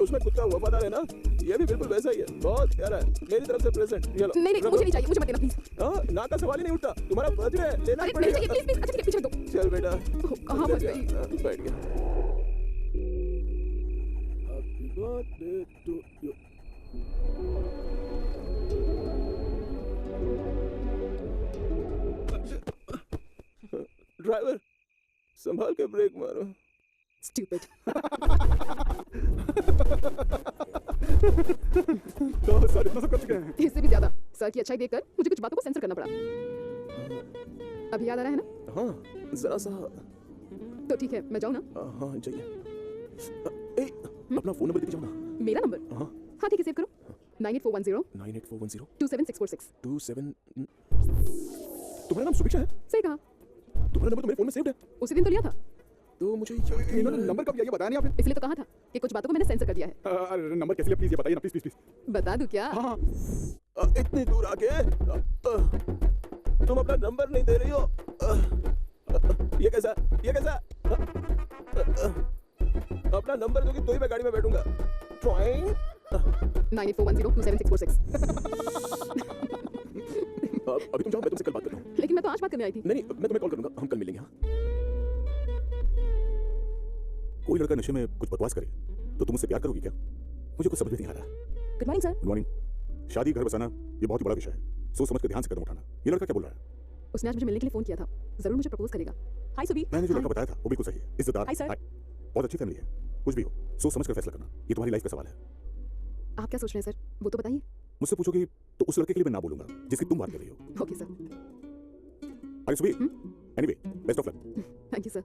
उसमें खुद का वफादार है ना, ये भी बिल्कुल वैसा ही है। बहुत प्यारा है, मेरी तरफ से प्रेजेंट। ये लो। नहीं नहीं, मुझे नहीं चाहिए, मुझे मत देना प्लीज। हाँ, ना का सवाल ही नहीं उठता। तुम्हारा बर्थडे है, लेना अरे नहीं पड़ेगा। चाहिए, प्लीज प्लीज। अच्छा ठीक है, पीछे रख दो। चल बेटा, कहाँ फंस गई? बैठ गया। Happy birthday to you. Driver संभाल के ब्रेक मारो। स्टूपिड। तो सर इतना सब कर चुके हैं। इससे भी ज्यादा सर की अच्छाई देखकर मुझे कुछ बातों को सेंसर करना पड़ा। अभी याद आ रहा है ना? हाँ जरा सा। तो ठीक है, मैं जाऊँ ना? हाँ जाइए। अपना फोन नंबर दे जाओ ना। मेरा नंबर? हाँ हाँ ठीक है, सेव करो। 98410 98410 27646। 27। तुम्हारा नाम सुभिक्षा है? सही कहा। तुम्हारा नंबर तो मेरे फोन में सेव्ड है। उसी दिन तो लिया था, तो मुझे याद नहीं। इन्होंने नंबर कब दिया ये बताया नहीं आपने? इसलिए तो कहा था कि कुछ बातों को मैंने सेंसर कर दिया है। अरे नंबर कैसे लिया प्लीज ये बताइए ना, प्लीज प्लीज प्लीज। बता दूं क्या? हाँ इतनी दूर आके तुम अपना नंबर नहीं दे रही हो। ये कैसा, ये कैसा? अपना नंबर दोगी तो ही मैं गाड़ी में बैठूंगा। 98410 27646। अभी तुम जाओ, मैं तुमसे कल बात करता हूँ। लेकिन मैं तो आज बात करने आई थी। नहीं मैं तुम्हें कॉल करूंगा, हम कल मिलेंगे। हाँ कोई लड़का नशे में कुछ बकवास करे तो तुम उससे प्यार करोगी क्या? मुझे कुछ समझ में नहीं आ रहा। Good morning sir. Good morning. शादी घर बसाना ये बहुत ही बड़ा विषय है, सोच समझ कर ध्यान से कदम उठाना। ये लड़का क्या बोल रहा है? उसने आज मुझे मिलने के लिए फोन किया था, जरूर मुझे प्रपोज करेगा। हाय सुबी। मैंने जो लड़का बताया था वो बिल्कुल सही है, इज्जतदार। Hi sir. बहुत अच्छी फैमिली है। कुछ भी हो सोच समझ कर फैसला करना, ये तुम्हारी लाइफ का सवाल है। आप क्या सोच रहे हैं सर, वो तो बताइए। मुझसे पूछोगी तो उस लड़के के लिए मैं ना बोलूंगा जिसकी तुम बात कर रही हो। Okay sir. अरे Subi, anyway best of luck. Thank you sir.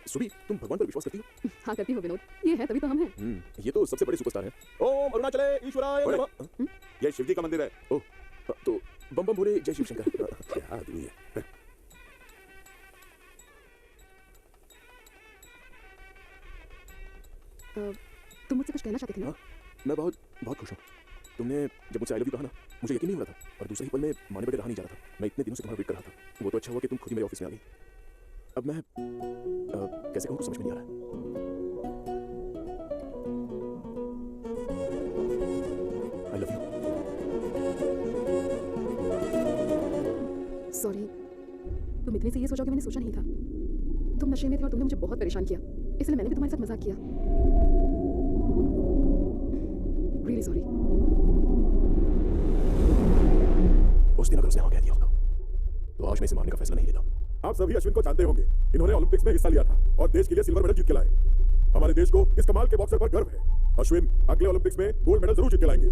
Subi, तुम भगवान पर विश्वास करती हो? हाँ करती हो विनोद, ये है तभी तो हम हैं। ये तो सबसे बड़े सुपरस्टार हैं। ओम अरुणाचले ईश्वराय ओए, नमः। ये शिव जी का मंदिर है। ओह, तो बम बम भोले जय शिव शंकर। क्या आदमी है। तुम मुझसे कुछ कहना चाहते थे ना? हाँ, मैं बहुत बहुत खुश हूँ। तुमने जब मुझसे आई लव यू कहा ना, मुझे यकीन नहीं हो रहा था और दूसरे ही पल में माने बगैर रहा नहीं जा रहा था। मैं इतने दिनों से तुम्हारा वेट कर रहा था। वो तो अच्छा हुआ कि तुम खुद ही मेरे ऑफिस में आ गई। अब मैं कैसे कहूँ, कुछ समझ में नहीं आ रहा है। आई लव यू। सॉरी, तुम इतने से ये सोचोगे मैंने सोचा नहीं था। तुम नशे में थे और तुमने मुझे बहुत परेशान किया, इसलिए मैंने भी तुम्हारे साथ मजाक किया। Really sorry. उस दिन अगर उसने हाँ कह दिया होता तो आज मैं इसे मारने का फैसला नहीं लेता। आप सभी अश्विन को जानते होंगे। इन्होंने ओलंपिक्स में हिस्सा लिया था और देश के लिए सिल्वर मेडल जीत के लाए। हमारे देश को इस कमाल के बॉक्सर पर गर्व है। अश्विन अगले ओलंपिक्स में गोल्ड मेडल जरूर जीत के लाएंगे।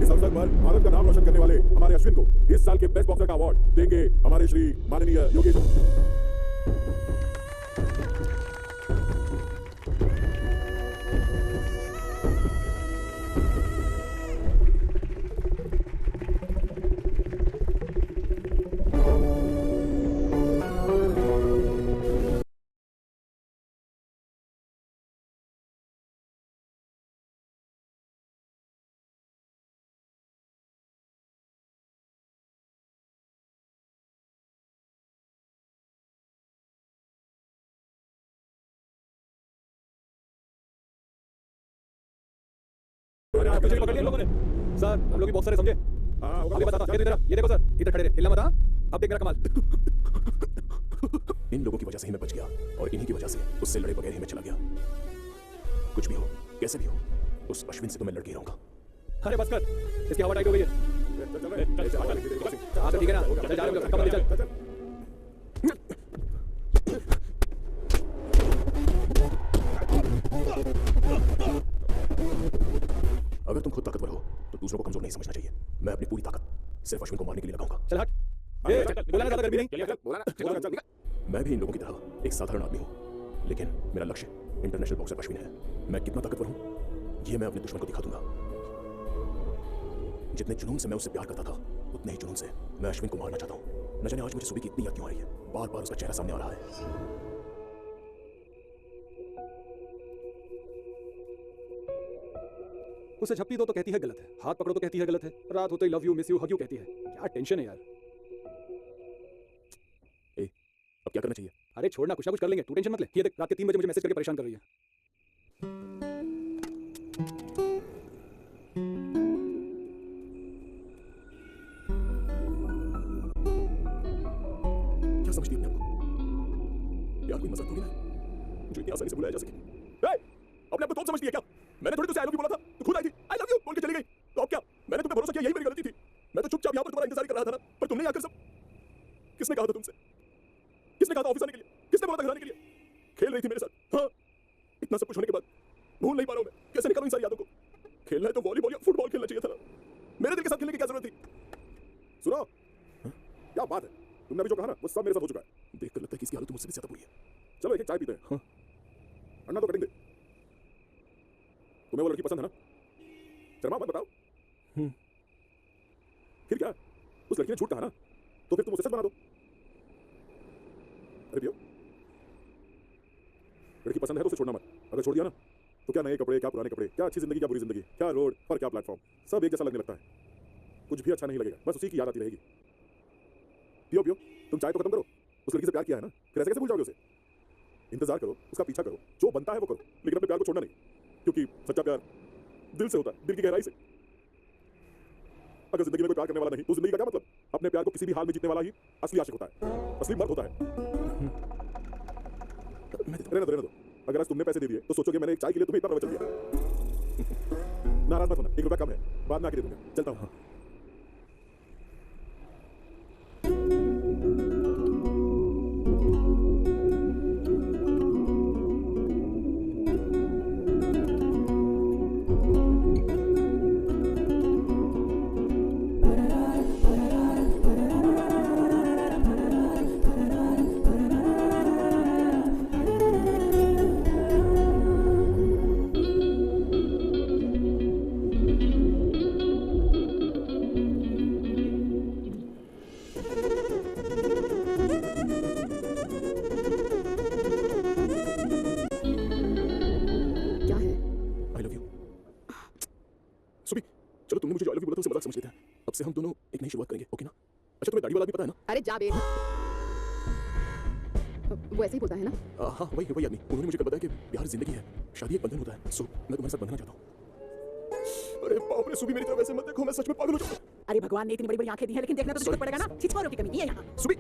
इस अवसर पर भारत का नाम रोशन करने वाले हमारे अश्विन को इस साल के बेस्ट बॉक्सर का अवार्ड देंगे हमारे श्री माननीय योगेश। पीछे पकड़ लिया लोगों ने। सर, हम लोग भी बॉक्सर है, समझे? अभी बताता, ये देखो सर, इधर खड़े रहे, हिलना मत। अब देख मेरा कमाल। इन लोगों की वजह से ही मैं बच गया और इन्हीं की वजह से उससे लड़े बगैर ही मैं चला गया। कुछ भी हो, कैसे भी हो, उस अश्विन से तो मैं लड़के ही रहूंगा। अरे बस कर, इसकी हवा टाइट हो गई है। चल ठीक है ना, चल जा रहे हो, चल। अगर तुम खुद ताकतवर हो तो दूसरों को कमजोर नहीं समझना चाहिए। मैं अपनी पूरी ताकत सिर्फ अश्विन को मारने के लिए लगाऊंगा। चल हट। बोला ना ज्यादा गर्मी नहीं। मैं भी इन लोगों की तरह एक साधारण आदमी हूँ, लेकिन मेरा लक्ष्य इंटरनेशनल बॉक्सर अश्विन है। मैं कितना ताकतवर हूँ ये मैं अपने दुश्मन को दिखा दूंगा। जितने जुनून से मैं उससे प्यार करता था, उतने ही जुनून से मैं अश्विन को मारना चाहता हूँ। न जाने आज मुझे सुबह की इतनी याद क्यों आ रही है। बार बार उसका चेहरा सामने आ रहा है। उसे झप्पी दो तो कहती है गलत है, हाथ पकड़ो तो कहती है गलत है, रात होते ही love you miss you hug you कहती है। क्या टेंशन है यार। अब क्या करना चाहिए? अरे छोड़ना, कुछ ना कुछ कर लेंगे, तू टेंशन मत ले। ये देख, रात के 3 बजे मुझे मैसेज करके परेशान कर रही है। क्या समझती है अपने आप को? यार कोई मजाक थोड़ी ना है जो इतनी आसानी से बुलाया जा सके। अपने आप को तुम समझती है क्या? मैंने थोड़ी तुझसे आई लव यू बोला था, तू खुद आई थी आई लव यू बोल के चली गई। तो अब क्या? मैंने तुम पे भरोसा किया, यही मेरी गलती थी। मैं तो चुपचाप यहाँ पर तुम्हारा इंतजार कर रहा था ना, पर तुमने आकर सब। किसने कहा था तुमसे? किसने कहा था ऑफिस आने के लिए? किसने बोला था घर आने के लिए? खेल रही थी मेरे साथ। हाँ, इतना सब कुछ होने के बाद भूल नहीं पा रहा हूँ मैं। कैसे निकालूं इन सारी यादों को? खेलना है तो वॉलीबॉल या फुटबॉल खेलना चाहिए था ना। मेरे दिल के साथ खेलने की क्या जरूरत थी? सुनो, क्या बात है? तुमने अभी जो कहा ना वो सब मेरे साथ हो चुका है। देखकर लगता है कि इसकी हालत मुझसे भी ज्यादा बुरी है। चलो एक चाय पीते हैं। अन्ना तो कटिंग दे। तुम्हें वो लड़की पसंद है ना? शर्मा मत बताओ। फिर क्या? उस लड़की ने झूठ कहा ना, तो फिर तुम उसे सच बना दो। अरे पियो, लड़की पसंद है तो उसे छोड़ना मत। अगर छोड़ दिया ना तो क्या नए कपड़े, क्या पुराने कपड़े, क्या अच्छी जिंदगी, क्या बुरी जिंदगी, क्या रोड और क्या प्लेटफॉर्म, सब एक जैसा लगने लगता है। कुछ भी अच्छा नहीं लगेगा, बस उसी की याद आती रहेगी। पियो पियो, तुम चाय तो खत्म करो। उस लड़की से प्यार किया है ना, फिर ऐसे कैसे भूल जाओगे उसे? इंतजार करो, उसका पीछा करो, जो बनता है वो करो, लेकिन अपने प्यार को छोड़ना नहीं, क्योंकि सच्चा प्यार दिल से होता है, दिल की गहराई से। अगर जिंदगी में कोई प्यार करने वाला नहीं तो जिंदगी का क्या मतलब? अपने प्यार को किसी भी हाल में जीतने वाला ही असली आशिक होता है, असली मर्द होता है। रहने दो। अगर आज तुमने पैसे दे दिए तो सोचोगे मैंने एक चाय के लिए तुम्हें इतना प्रवचन दिया। नाराज मत होना, 1 रुपया कम है, बाद में आके दे दूंगा। चलता हूँ। सुबी, चलो तुमने मुझे जो आई लव यू बोला था उसे मजाक समझ लेते हैं। अब से हम दोनों एक नई शुरुआत करेंगे, ओके ना? अच्छा तुम्हें दाढ़ी वाला भी पता है ना? अरे जा बे। वो ऐसे ही बोलता है ना? हाँ वही आदमी। उन्होंने मुझे कल बताया कि प्यार जिंदगी है, शादी एक बंधन होता है। सो मैं तुम्हारे साथ बंधना चाहता हूँ। अरे बाप रे सुबी, मेरी तरफ ऐसे मत देखो, मैं सच में पागल हो जाऊंगा। अरे भगवान ने इतनी बड़ी बड़ी आंखें दी हैं, लेकिन देखना तो तुझे पड़ेगा ना। छिछोरों की कमी नहीं है यहाँ। सुबी,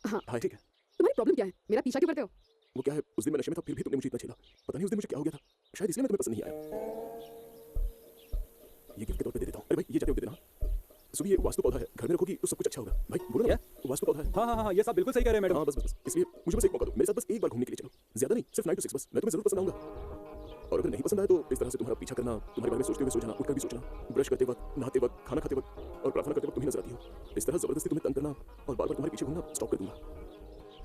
हाँ हाँ ठीक है। तुम्हारी प्रॉब्लम क्या है? मेरा पीछा क्यों करते हो? वो क्या है, उस दिन मैं नशे में था फिर भी तुमने मुझे इतना छेड़ा। पता नहीं उस दिन मुझे क्या हो गया था, शायद इसलिए मैं तुम्हें पसंद नहीं आया। ये गिफ्ट के तौर पे दे देता हूँ। अरे भाई ये जाते हुए दे देना। सुबह ये वास्तु पौधा है, घर में रखोगी तो सब कुछ अच्छा होगा। भाई बोलो ना, वास्तु पौधा है। हाँ, ये सब बिल्कुल सही कह रहे हैं मैडम। हाँ बस इसलिए मुझे बस एक मौका दो, मेरे साथ बस एक बार घूमने के लिए चलो। ज्यादा नहीं, सिर्फ 9 to 6 बस। मैं तुम्हें जरूर पसंद आऊंगा। और अगर नहीं पसंद आए तो इस तरह से तुम्हारा पीछा करना, तुम्हारे बारे में सोचते हुए सो जाना, उठकर भी सोचना, ब्रश करते वक्त, नहाते वक्त, खाना खाते वक्त और प्रार्थना करते वक्त तुम्हें नजर आती हो। इस तरह जबरदस्ती तुम्हें तंग करना और बार बार तुम्हारे पीछे घूमना स्टॉप कर दूंगा।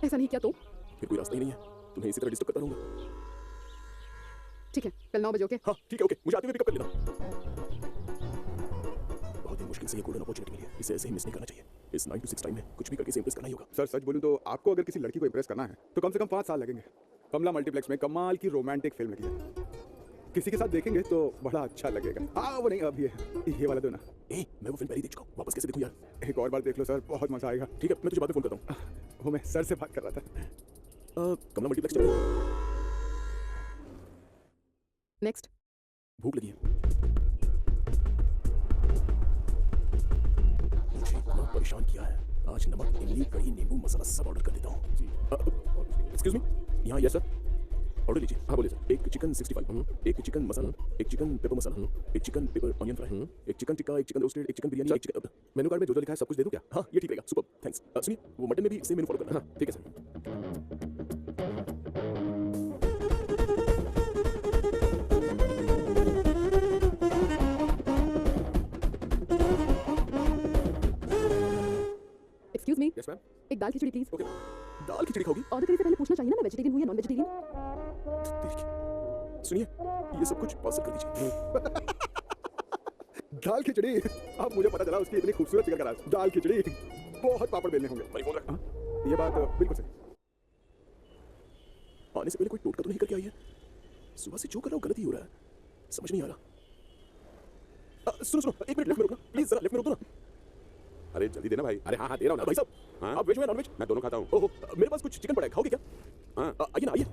ऐसा नहीं किया तो? फिर कोई रास्ता ही नहीं है, तुम्हें इसी तरह डिस्टर्ब करता रहूंगा। ठीक है, कल 9 बजे ओके? हाँ ठीक है ओके, मुझे आते हुए पिकअप कर लेना। बहुत ही मुश्किल से ये गोल्डन अपॉर्चुनिटी मिली है, इसे ऐसे ही मिस नहीं करना चाहिए। इस 9 to 6 टाइम में कुछ भी करके इसे इंप्रेस करना ही होगा। सर सच बोलूं तो आपको अगर किसी लड़की को इंप्रेस करना है तो कम से कम 5 साल लगेंगे। कमला मल्टीप्लेक्स में कमाल की रोमांटिक फिल्म लगी है, किसी के साथ देखेंगे तो बड़ा अच्छा लगेगा। हाँ वो नहीं, अब ये वाला दो ना। मैं वो फिल्म पहले ही देख चुका हूँ, वापस कैसे देखूं यार? एक और बार देख लो सर, बहुत मजा आएगा। ठीक है, मैं तुझे बाद में फोन करता हूँ। वो मैं सर से बात कर रहा था। कमला मल्टीप्लेक्स चलो। नेक्स्ट। भूख लगी है। मुझे इतना परेशान किया है, आज नमक, इमली, कढ़ी, नींबू, मसाला सब ऑर्डर कर देता हूँ। एक्सक्यूज मी, यहाँ यस सर, ऑर्डर लीजिए। हाँ बोलिए सर। एक चिकन 65, एक चिकन मसाला, एक चिकन पेपर मसाला, एक चिकन पेपर ऑनियन फ्राई, एक चिकन टिक्का, एक चिकन रोस्टेड, एक चिकन बिरयानी, एक चिकन। मेनू कार्ड में जो लिखा है सब कुछ दे दूं क्या? हाँ ये ठीक रहेगा, सुपर थैंक्स। सुनिए वो मटन में भी सेम मेनू फॉलो करना। हाँ ठीक है sir. Excuse me, yes ma'am. एक दाल खिचड़ी प्लीज। ओके, दाल खिचड़ी खाओगी? ऑर्डर करने से पहले पूछना चाहिए ना मैं वेजिटेरियन हूँ या नॉन वेजिटेरियन? सुनिए ये सब कुछ पार्सल कर दीजिए। दाल खिचड़ी, अब मुझे पता चला उसकी इतनी खूबसूरत फिगर का राज। दाल खिचड़ी, बहुत पापड़ बेलने होंगे। भाई फोन रख। ये बात बिल्कुल सही। आने से पहले कोई टोटका तो नहीं करके आई है? सुबह से जो कर रहा हूँ गलत ही हो रहा है, समझ नहीं आ रहा। सुनो एक मिनट, लेफ्ट में रुकना प्लीज, जरा लेफ्ट में रुको ना। अरे जल्दी देना भाई। अरे हाँ दे रहा हूँ ना भाई साहब। हाँ? आप वेज में नॉन वेज? मैं दोनों खाता हूँ। ओहो मेरे पास कुछ चिकन पड़ा है, खाओगे क्या? हाँ आइए ना आइए,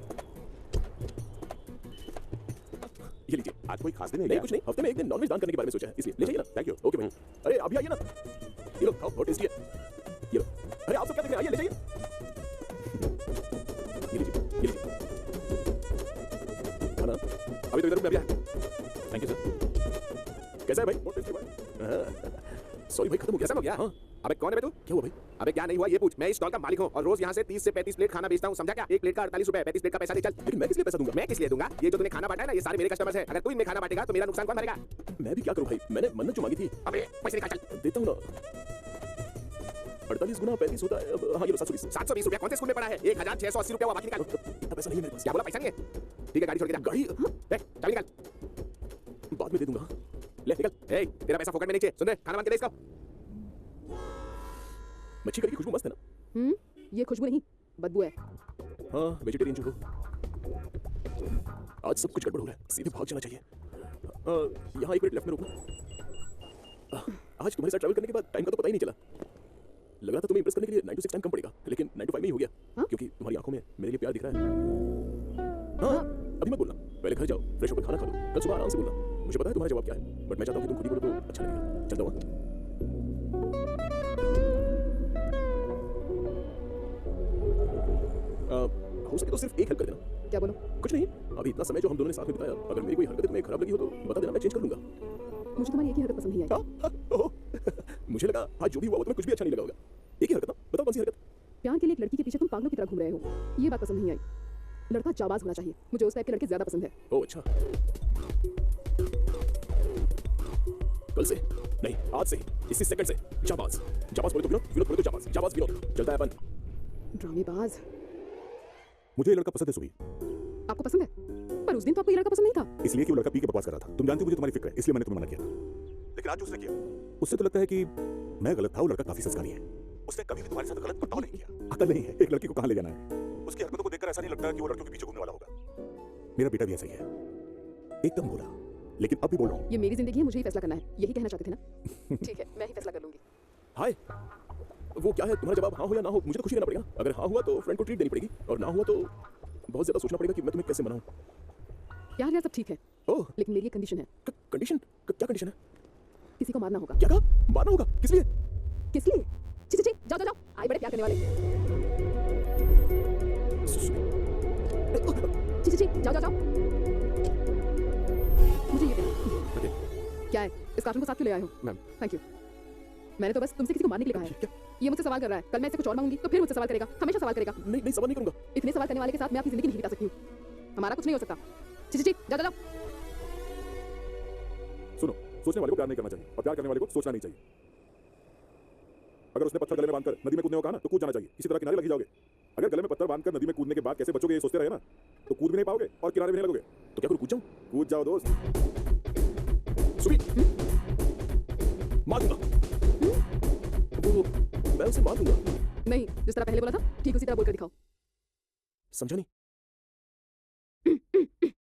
ये लीजिए। आज कोई खास दिन है नहीं क्या? कुछ नहीं, हफ्ते में एक दिन नॉनवेज दान करने के बारे में सोचा है, इसलिए ले जाइए ना। Thank you. ओके भाई। अरे अभी आइए ना, ये लो खाओ, बहुत टेस्टी है। ये लो। अरे आप सब क्या देख रहे हैं, आइए ले जाइए। ये लीजिए ये लीजिए। खाना अभी तो इधर में अभी आया। Thank you sir. कैसा है भाई? बहुत टेस्टी भाई। सॉरी भाई, खत्म हो गया। कैसा हो गया? हाँ। अबे कौन है बे तू? क्या हुआ भाई? अबे क्या नहीं हुआ ये पूछ। मैं इस स्टॉल का मालिक हूँ और रोज यहाँ से 30 से 35 प्लेट खाना बेचता हूँ, समझा क्या? एक प्लेट का 48 रुपए, 35 प्लेट का पैसा दे चल। लेकिन मैं किस लिए पैसा दूंगा? मैं किस लिए दूंगा? ये जो तूने खाना बांटा है ना, ये सारे मेरे कस्टमर्स हैं। अगर तू इनमें खाना बांटेगा तो मेरा नुकसान कौन भरेगा? मैं भी क्या करूं भाई, मैंने मन्नत जो मांगी थी। अबे पैसे निकाल चल। देता हूं ना। 48 गुना 35 होता है। अब हाँ ये लो 720। 720 रुपया कौन से स्कूल में पढ़ा है? 1680 रुपया हुआ, बाकी निकाल। इतना पैसा नहीं है मेरे पास। क्या बोला, पैसा नहीं है? ठीक है गाड़ी छोड़ के जा। गाड़ी चाबी निकाल। बाद में दे दूंगा। ले निकल। ए तेरा पैसा फोकट में नहीं चाहिए, सुन रहे? खाना मांग के दे इसको। मच्छी करी की खुशबू मस्त है ना? ये खुशबू नहीं, बदबू है। हाँ वेजिटेरियन जो हो। आज सब कुछ गड़बड़ हो रहा है, सीधे भाग जाना चाहिए। यहाँ एक मिनट लेफ्ट में रुकना। आज तुम्हारे साथ ट्रैवल करने के बाद टाइम का तो पता ही नहीं चला। लग रहा था तुम्हें इंप्रेस करने के लिए 9 to 6 टाइम कम पड़ेगा, लेकिन 9 to 5 में ही हो गया। हाँ? क्योंकि तुम्हारी आंखों में मेरे लिए प्यार दिख रहा है। हाँ अभी मत बोलना, पहले घर जाओ, फ्रेश होकर खाना खा लो, कल सुबह आराम से बोलना। मुझे पता है तुम्हारा जवाब क्या है, बट मैं चाहता हूँ कि तुम खुद ही बोलो तो अच्छा लगेगा। चलता हूँ। हो सके तो सिर्फ एक हेल्प कर देना। क्या बोलो? कुछ नहीं, अभी इतना समय जो हम दोनों ने साथ में बिताया, अगर मेरी कोई हरकत तुम्हें खराब लगी हो तो बता देना, मैं चेंज कर लूंगा। मुझे तुम्हारी एक ही हरकत पसंद नहीं आई। मुझे लगा आज जो भी हुआ वो तुम्हें कुछ भी अच्छा नहीं लगा होगा। एक ही हरकत ना, बताओ कौन सी हरकत? प्यार के लिए एक लड़की के पीछे तुम पागलों की तरह घूम रहे हो, ये बात पसंद नहीं आई। लड़का जाबाज होना चाहिए, मुझे उस टाइप के लड़के ज्यादा पसंद है। ओह अच्छा, कल से नहीं आज से, इसी सेकंड से जाबाज। जाबाज बोले तो विनोद, विनोद बोले तो जाबाज, जाबाज विनोद। चलता है अपन। ड्रामेबाज। मुझे ये लड़का पसंद है सुबी, आपको पसंद है? पर उस दिन तो आपको ये लड़का पसंद नहीं था। इसलिए कि वो लड़का पी के बकवास कर रहा था। तुम जानते हो मुझे तुम्हारी फिक्र है, इसलिए मैंने तुम्हें मना किया था। लेकिन आज जो उसने किया उससे तो लगता है कि मैं गलत था, वो लड़का काफी संस्कारी है। उसने कभी भी तुम्हारे साथ गलत बर्ताव नहीं किया। अकल नहीं है एक लड़की को कहां ले जाना है। उसकी हरकतों को देखकर ऐसा नहीं लगता कि वो लड़कियों के पीछे घूमने वाला होगा। मेरा बेटा भी ऐसा ही है, एकदम भोला, लेकिन अब भी बोल रहा हूँ। ये मेरी जिंदगी है, मुझे ही फैसला करना है। यही कहना चाहते थे ना? ठीक है, मैं ही फैसला कर लूंगी। हाय, वो क्या है तुम्हारा जवाब? हाँ हो या ना हो, मुझे तो खुशी रहना पड़ेगा। अगर हाँ हुआ तो फ्रेंड को ट्रीट देनी पड़ेगी, और ना हुआ तो बहुत ज्यादा सोचना पड़ेगा कि मैं तुम्हें कैसे मनाऊं। यार सब ठीक है, ओह, लेकिन मेरी एक कंडीशन है। कंडीशन? क्या कंडीशन है? किसी को मारना होगा। क्या कहा? मारना होगा? किस लिए? किस लिए? ची ची ची, जाओ जाओ जाओ, आई बड़े प्यार करने वाले। ची ची ची, जाओ जाओ जाओ। मुझे ये ओके, क्या है? इस कार्टून को साथ क्यों ले आए हो? मैम। Thank you. मैंने तो बस तुमसे किसी को मारने के लिए कहा है। क्या? ये मुझसे सवाल कर रहा है, कल मैं इससे कुछ और मांगूंगी तो फिर मुझसे सवाल करेगा, हमेशा सवाल करेगा। नहीं नहीं, सवाल नहीं करूंगा। इतने सवाल करने वाले के साथ मैं अपनी जिंदगी नहीं बिता सकती हूँ। हमारा कुछ नहीं हो सकता। ची ची ची, जाओ जाओ जाओ। सुनो, सोचने वाले को प्यार नहीं करना चाहिए और प्यार करने वाले को सोचना नहीं चाहिए। अगर उसने पत्थर गले में बांधकर नदी में कूदने को कहा ना, तो कूद जाना चाहिए। इसी तरह किनारे लग जाओगे। अगर गले में पत्थर बांधकर नदी में कूदने के बाद कैसे बचोगे ये सोचते रहे ना, तो कूद भी नहीं पाओगे और किनारे भी नहीं लगोगे। तो क्या करूं, कूद जाऊं? कूद जाओ दोस्त। सुबी, मार दूंगा। वो मैं उसे मार दूंगा। नहीं, जिस तरह पहले बोला था ठीक उसी तरह बोलकर दिखाओ। समझा नहीं?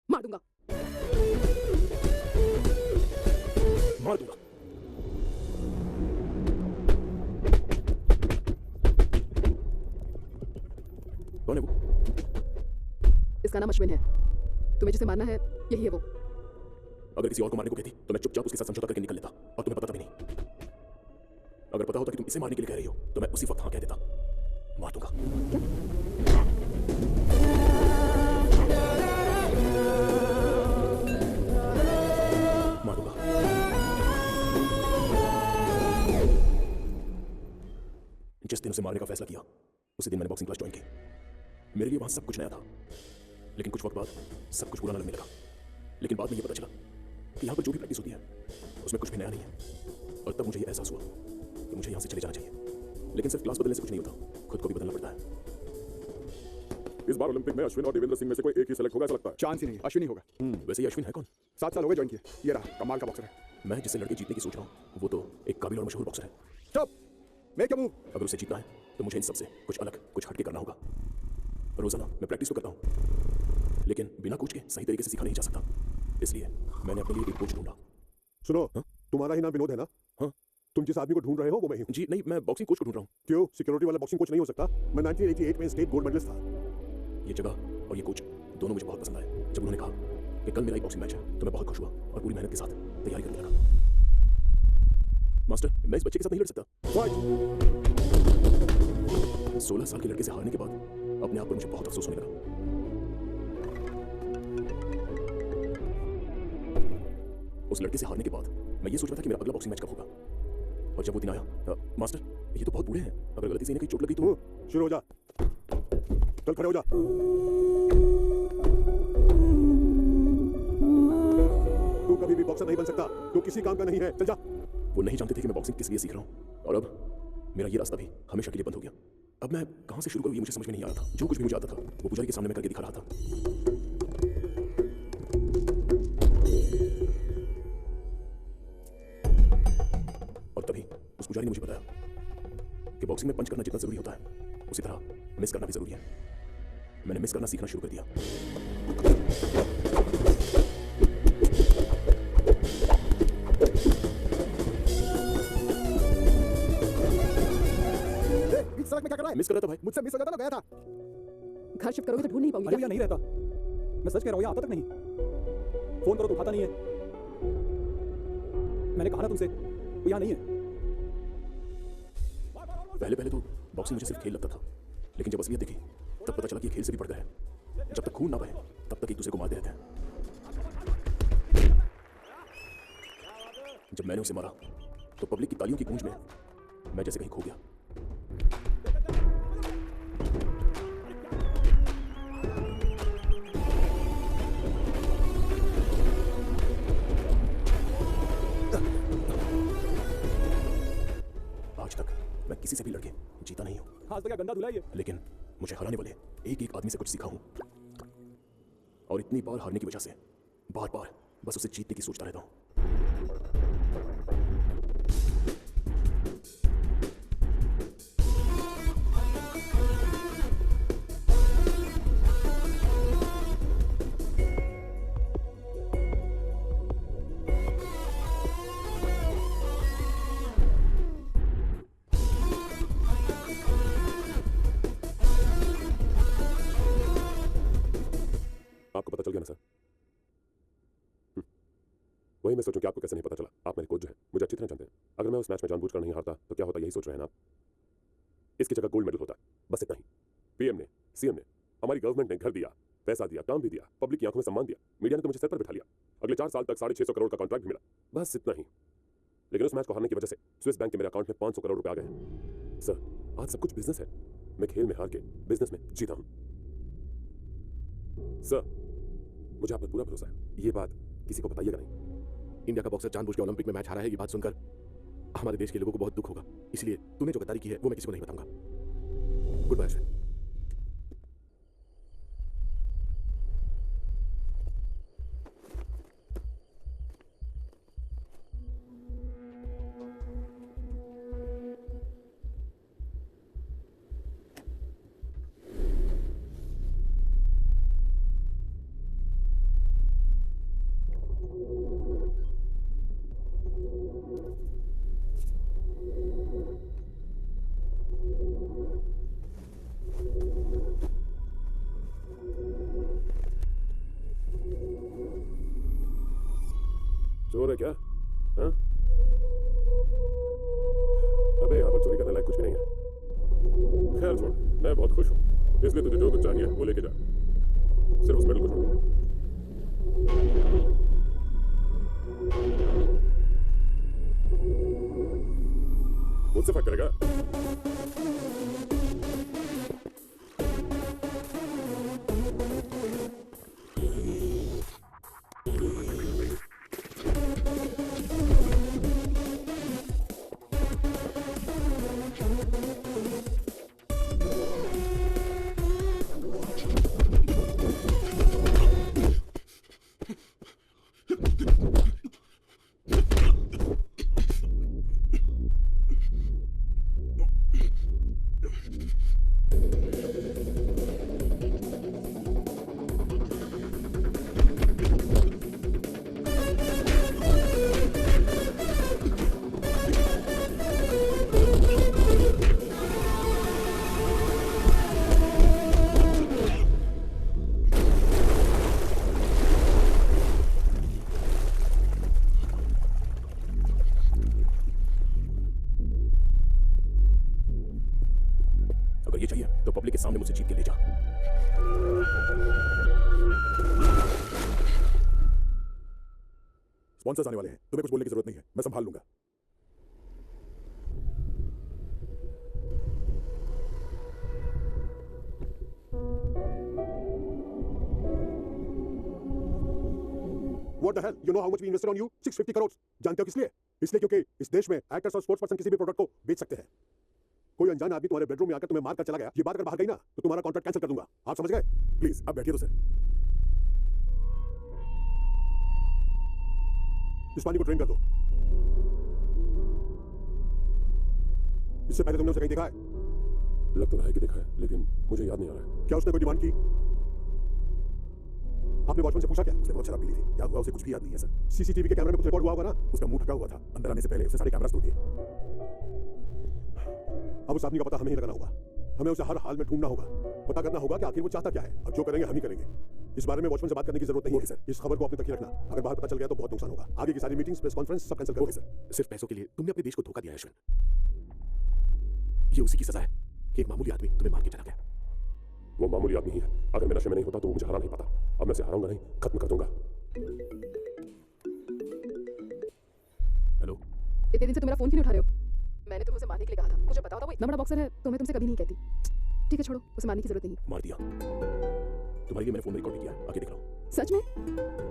मार दूंगा। मार दूंगा। कौन है वो? इसका नाम अश्विन है। तुम्हें जिसे मारना है यही है वो। अगर किसी और को मारने को कहती तो मैं चुपचाप उसके साथ समझौता करके निकल लेता, और तुम्हें पता भी नहीं। अगर पता होता कि तुम इसे मारने के लिए कह रही हो तो मैं उसी वक्त हाँ कह देता। मार दूंगा। मार दूंगा। जिस दिन उसे मारने का फैसला किया उसी दिन मैंने बॉक्सिंग क्लास ज्वाइन की। मेरे लिए वहां सब कुछ नया था, लेकिन कुछ वक्त बाद सब कुछ बुरा ना लगने लगा। लेकिन बाद में ये पता चला कि यहाँ पर जो भी प्रैक्टिस होती है उसमें कुछ भी नया नहीं है, और तब मुझे ये एहसास हुआ कि मुझे यहाँ से चले जाना चाहिए। लेकिन सिर्फ क्लास बदलने से कुछ नहीं होता, खुद को भी बदलना पड़ता है। इस बार ओलंपिक में अश्विन और देवेंद्र सिंह में से कोई एक ही सेलेक्ट होगा ऐसा लगता है। चांस ही नहीं, अश्विन ही होगा। वैसे ये अश्विन है कौन? 7 साल हो गए ज्वाइन किए। ये रहा, कमाल का बॉक्सर है। मैं जिससे लड़के जीतने की सोच रहा हूँ वो तो एक काबिल और मशहूर बॉक्सर है। Stop, make a move. अगर उसे जीतना है तो मुझे इन सबसे कुछ अलग, कुछ हटके करना होगा। रोजाना मैं प्रैक्टिस तो करता हूँ, लेकिन बिना कोच के सही तरीके से सीखा नहीं जा सकता। इसलिए मैंने अपने लिए एक कोच ढूंढा। सुनो, हाँ? तुम्हारा ही नाम विनोद है ना? हाँ। तुम जिस आदमी को ढूंढ रहे हो वो मैं ही हूँ। जी नहीं, मैं बॉक्सिंग कोच को ढूंढ रहा हूँ। क्यों? सिक्योरिटी वाला बॉक्सिंग कोच नहीं हो सकता? मैं 1988 में स्टेट गोल्ड मेडलिस्ट था। ये जगह और ये कोच दोनों मुझे बहुत पसंद आए। जब उन्होंने कहा कि कल मेरा एक बॉक्सिंग मैच है तो मैं बहुत खुश हुआ और पूरी मेहनत के साथ तैयारी करने लगा। मास्टर, मैं इस बच्चे के साथ नहीं लड़ सकता। 16 साल के लड़के से हारने के बाद अपने आप पर मुझे बहुत अफसोस होने लगा। उस लड़के से हारने के बाद मैं ये सोच रहा था कि मेरा अगला बॉक्सिंग मैच कब होगा, और जब वो दिन आया, मास्टर ये तो बहुत बूढ़े हैं, अगर गलती से इन्हें कहीं चोट लगी तो। शुरू हो जा, चल खड़े हो जा। तू कभी भी बॉक्सर नहीं बन सकता, तू किसी काम का नहीं है, चल जा। वो नहीं जानते थे कि मैं बॉक्सिंग किस लिए सीख रहा हूँ, और अब मेरा ये रास्ता भी हमेशा के लिए बंद हो गया। अब मैं कहाँ से शुरू करूँ ये मुझे समझ में नहीं आ रहा था। जो कुछ भी मुझे आता था वो पुजारी के सामने मैं करके दिखा रहा था। और तभी उस पुजारी ने मुझे बताया कि बॉक्सिंग में पंच करना जितना जरूरी होता है उसी तरह मिस करना भी जरूरी है। मैंने मिस करना सीखना शुरू कर दिया। सड़क में क्या कर रहा है? मिस कर रहा था भाई। मुझसे मिस हो जाता ना, गया था। घर शिफ्ट करोगे तो ढूंढ नहीं पाऊंगी। अरे भैया नहीं रहता, मैं सच कह रहा हूँ, यहाँ आता तक नहीं। फोन करो तो उठाता नहीं है। मैंने कहा ना तुमसे, वो यहाँ नहीं है। पहले पहले तो बॉक्सिंग मुझे सिर्फ खेल लगता था, लेकिन जब असलियत देखी तब पता चला कि ये खेल से भी बढ़कर है। जब तक खून ना बहे तब तक एक दूसरे को मारते रहते हैं। जब मैंने उसे मारा तो पब्लिक की तालियों की गूंज में मैं जैसे कहीं खो गया। आज तक मैं किसी से भी लड़के जीता नहीं हूं। हाथ पे क्या गंदा धुला है ये? लेकिन मुझे हराने वाले एक एक आदमी से कुछ सीखा हूं, और इतनी बार हारने की वजह से बार बार बस उसे जीतने की सोचता रहता हूं। आपको पता चल गया ना सर? वही मैं सोचूं कि आपको कैसे नहीं पता चला। आप मेरे कोच जो है मुझे अच्छी तरह जानते हैं। अगर मैं उस मैच में जानबूझकर नहीं हारता तो क्या होता, यही सोच रहे हैं ना आप? इसकी जगह गोल्ड मेडल होता। बस इतना ही। पीएम ने, सीएम ने, हमारी गवर्नमेंट ने घर दिया, पैसा दिया, काम भी दिया, पब्लिक की आंखों में सम्मान दिया, मीडिया ने तो मुझे सर पर बिठा लिया। अगले 4 साल तक 650 करोड़ का कॉन्ट्रैक्ट भी मिला। बस इतना ही। लेकिन उस मैच को हारने की वजह से स्विस बैंक के मेरे अकाउंट में 500 करोड़ रुपए आ गए हैं। सर, आज सब कुछ बिजनेस है। मैं खेल में हार के बिजनेस में जीता हूं। सर, मुझे आप पर पूरा भरोसा है। ये बात किसी को बताइएगा नहीं। इंडिया का बॉक्सर जानबूझ के ओलंपिक में मैच हारा है, ये बात सुनकर हमारे देश के लोगों को बहुत दुख होगा। इसलिए तूने जो गद्दारी की है वो मैं किसी को नहीं बताऊंगा। Good bye Ashwin. चोर है क्या? हाँ? अबे यहाँ पर चोरी करने लायक कुछ भी नहीं है। खैर छोड़, मैं बहुत खुश हूँ। इसलिए तुझे जो कुछ चाहिए वो लेके जा। सिर्फ उस मेडल को छोड़। मुझसे फाइट करेगा? अगर ये चाहिए तो पब्लिक के सामने मुझसे जीत के ले जा। स्पॉन्सर्स आने वाले हैं, तुम्हें कुछ बोलने की जरूरत नहीं है, मैं संभाल लूंगा। What the hell? You know how much we invested on you? 650 crores. जानते हो किस लिए? इसलिए क्योंकि इस देश में एक्टर्स और स्पोर्ट्स पर्सन किसी भी प्रोडक्ट को बेच सकते हैं। कोई अनजान आदमी तुम्हारे बेडरूम में आकर तुम्हें मार कर चला गया, ये बात अगर बाहर गई ना तो तुम्हारा कॉन्ट्रैक्ट कैंसिल कर दूंगा। आप समझ गए? प्लीज अब बैठिए तो सर। इस पानी को ड्रेन कर दो। इससे पहले तुमने उसे कहीं देखा है? लग तो रहा है कि देखा है, लेकिन मुझे याद नहीं आ रहा है। क्या उसने कोई डिमांड की? आपने वॉचमैन से पूछा क्या? उसने बहुत शराब पी ली थी। क्या हुआ? उसे कुछ भी याद नहीं है सर। सीसीटीवी के कैमरे में कुछ रिकॉर्ड हुआ होगा ना? उसका मुंह ढका हुआ था। अंदर आने से पहले उसने सारे कैमरास तोड़ दिए। अब उस आदमी का पता हमें ही लगाना होगा। हमें उसे हर हाल में ढूंढना होगा, पता करना होगा कि आखिर वो चाहता क्या है। अब जो करेंगे हम ही करेंगे। इस बारे में वॉचमैन से बात करने की जरूरत नहीं है सर। इस खबर को अपने तक ही रखना। अगर बाहर पता चल गया तो बहुत नुकसान होगा। आगे की सारी मीटिंग्स, प्रेस कॉन्फ्रेंस सब कैंसिल करोगे सर। सिर्फ पैसों के लिए तुमने अपने देश को धोखा दिया है अश्विन। ये उसी की सजा है कि एक मामूली आदमी तुम्हें मार के चला गया। वो मामूली आदमी ही है। अगर मैं नशे में नहीं होता तो वो मुझे हरा नहीं पाता। अब मैं उसे हराऊंगा नहीं, खत्म कर दूंगा। हेलो, इतने दिन से तुम मेरा फोन क्यों नहीं उठा रहे हो? मैंने तुम्हें उसे मारने के लिए कहा था। मुझे पता होता वो इतना बड़ा बॉक्सर है तो मैं तुमसे कभी नहीं कहती। ठीक है छोड़ो, उसे मारने की जरूरत नहीं। मार दिया। तुम्हारे लिए मैंने फोन में रिकॉर्ड किया है, आगे देख लो। सच में?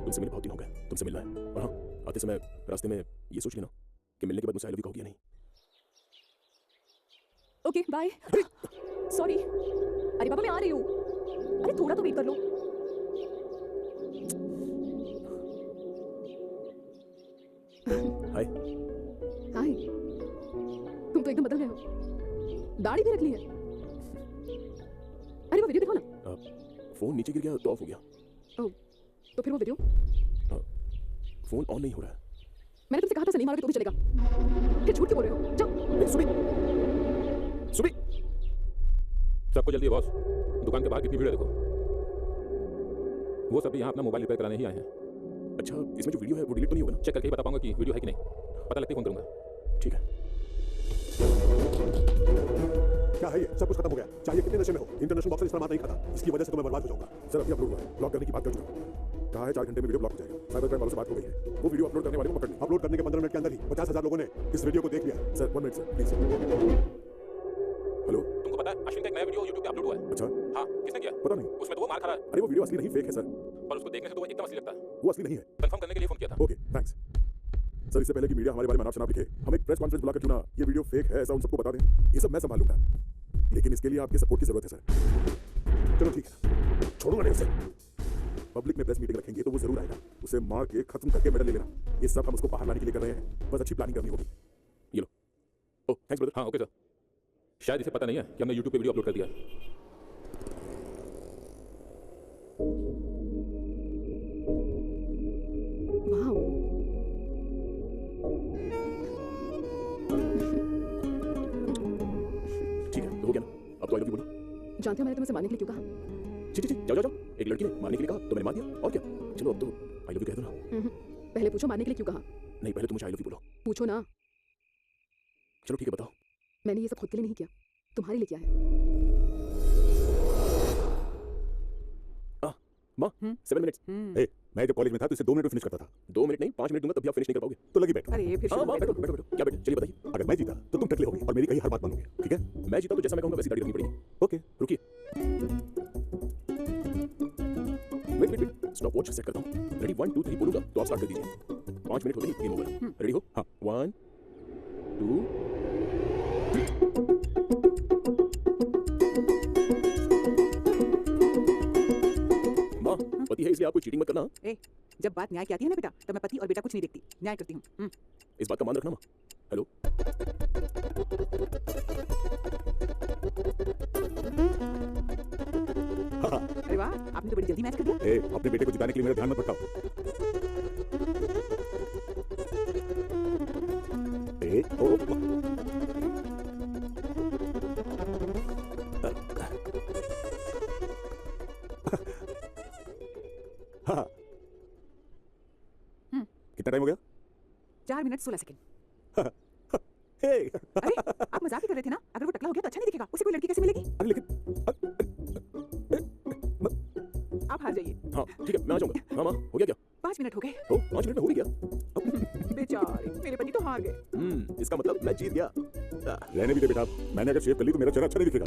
तुमसे मिले बहुत दिन हो गए, तुमसे मिलना है। और हाँ, आते समय रास्ते में ये सोच लेना कि मिलने के बाद मुझसे आई लव यू कहोगी या नहीं। Okay bye. सॉरी। अरे बाबा मैं आ रही हूँ। अरे थोड़ा तो वेट कर लो। हाय। हाय। तुम तो एकदम बदल गए हो। दाढ़ी भी रख ली है। अरे वो वीडियो दिखाओ ना। फोन नीचे गिर गया तो ऑफ हो गया। ओह, तो फिर वो वीडियो? फोन ऑन नहीं हो रहा है। मैंने तुमसे कहा था उसे नहीं मारोगे तो भी चलेगा। फिर झूठ क्यों बोल रहे हो? जाओ। सुबी, सुबी। सबको जल्दी है बॉस। दुकान के बाहर कितनी भीड़ है देखो। वो सब भी यहाँ अपना मोबाइल रिपेयर कराने ही आए हैं। अच्छा, इसमें जो वीडियो है वो डिलीट तो नहीं होगा ना? चेक करके ही बता पाऊंगा कि वीडियो है कि नहीं। पता लगते ही फोन करूंगा। ठीक है। क्या है ये? सब कुछ खत्म हो गया। चाहे कितने नशे में हो, इंटरनेशनल बॉक्सर इस पर मार नहीं खाता। इसकी वजह से तो मैं बर्बाद हो जाऊंगा। सर अभी अपलोड हुआ है, ब्लॉक करने की बात कर चुका हूँ। कहा है 4 घंटे में वीडियो ब्लॉक हो जाएगा। साइबर क्राइम वालों से बात हो गई है, वो वीडियो अपलोड करने वाले को पकड़ लें। अपलोड करने के 15 मिनट के अंदर ही 50,000 लोगों ने इस वीडियो को देख लिया। Sir 1 minute sir please. Hello, तुमको पता है अश्विन का एक नया वीडियो YouTube पे अपलोड हुआ है? अच्छा हाँ, किसने किया? पता नहीं। उसमें तो वो मार खा रहा है, अरे वो वीडियो असली नहीं, फेक है सर। पर उसको देखने से तो वो एकदम असली लगता है। वो असली नहीं है। कंफर्म करने के लिए फोन किया था। Okay thanks sir. इससे पहले कि मीडिया हमारे बारे में अनाप शनाप लिखे, हम एक प्रेस कॉन्फ्रेंस बुलाकर क्यों ना ये वीडियो फेक है ऐसा उन सबको बता दें। ये सब मैं संभाल लूंगा, लेकिन इसके लिए आपके सपोर्ट की जरूरत है सर। चलो ठीक है, छोड़ूंगा नहीं उसे। पब्लिक में प्रेस मीटिंग रखेंगे तो वो जरूर आएगा। उसे मार के खत्म करके मेडल ले लेना। ये सब हम उसको बाहर लाने के लिए कर रहे हैं, बस अच्छी प्लानिंग करनी होगी। ये लो। Oh thanks brother. हाँ ओके सर। शायद इसे पता नहीं है कि हमने YouTube पे वीडियो अपलोड कर दिया है। वाओ, ठीक है तो हो गया ना? अब तो आई लव यू बोलो। जानते हो मैंने तुम्हें से मारने के लिए क्यों कहा? जी जाओ जाओ जाओ। एक लड़की ने मारने के लिए कहा तो मैंने मार दिया, और क्या। चलो अब तो आई लव यू कह दो ना। पहले पूछो मारने के लिए क्यों कहा। नहीं पहले तुम मुझे आई लव यू बोलो। पूछो ना। चलो ठीक है बताओ। मैंने ये सब खुद के लिए नहीं किया, तुम्हारे लिए किया है। माँ 7 मिनट्स। ए, मैं जब कॉलेज में था तो इसे 2 मिनट में फिनिश करता था। 2 मिनट नहीं 5 मिनट दूंगा तब भी आप फिनिश नहीं कर पाओगे। तो लगी बैठो। अरे फिर हाँ शुरू माँ करो। बैठो बैठो बैठो। क्या बैठो चलिए बताइए। अगर मैं जीता तो तुम टकले होगी और मेरी कहीं हर बात मानोगे, ठीक है? मैं जीता तो जैसा मैं कहूँगा वैसी गाड़ी रखनी पड़ेगी। ओके। रुकिए। वेट स्टॉप वॉच सेट करता हूँ। रेडी 1 2 3 बोलूंगा तो आप स्टार्ट कर दीजिए। 5 मिनट होते ही गेम ओवर। रेडी हो? हाँ 1 2 माँ पति है इसलिए आपको चीटिंग मत करना। ए, जब बात न्याय की आती है ना बेटा, तब मैं पति और बेटा कुछ नहीं देखती, न्याय करती हूँ। इस बात का मान रखना माँ। हेलो अरे वाह, आपने तो बड़ी जल्दी मैच कर दिया। ए, अपने बेटे को जिताने के लिए मेरा ध्यान मत भटकाओ। ए, ओ, हाँ। कितना टाइम हो गया? 4 मिनट 16 सेकंड। हे, अरे आप मजाक ही कर रहे थे ना? अगर वो टकला हो गया तो अच्छा नहीं दिखेगा। उसे कोई लड़की कैसे मिलेगी? अरे लेकिन आप हार जाइए। हाँ ठीक है मैं आ जाऊंगा। हाँ माँ हो गया क्या? 5 मिनट हो गए। ओ 5 मिनट में हो भी गया। बेचारे मेरे पति तो हार गए। इसका मतलब मैं जीत गया। रहने भी दे बेटा, मैंने अगर शेव कर ली तो मेरा चेहरा अच्छा नहीं दिखेगा।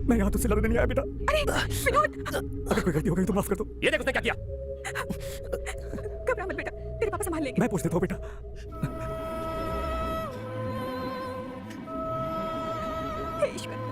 मैं यहाँ तुझसे लड़ने नहीं आया बेटा। विनोद, अगर कोई गलती हो गई तो माफ कर दो। ये देख उसने क्या किया। घबरा मत बेटा, तेरे पापा संभाल लेंगे। मैं पूछ देता हूँ बेटा। हे ईश्वर।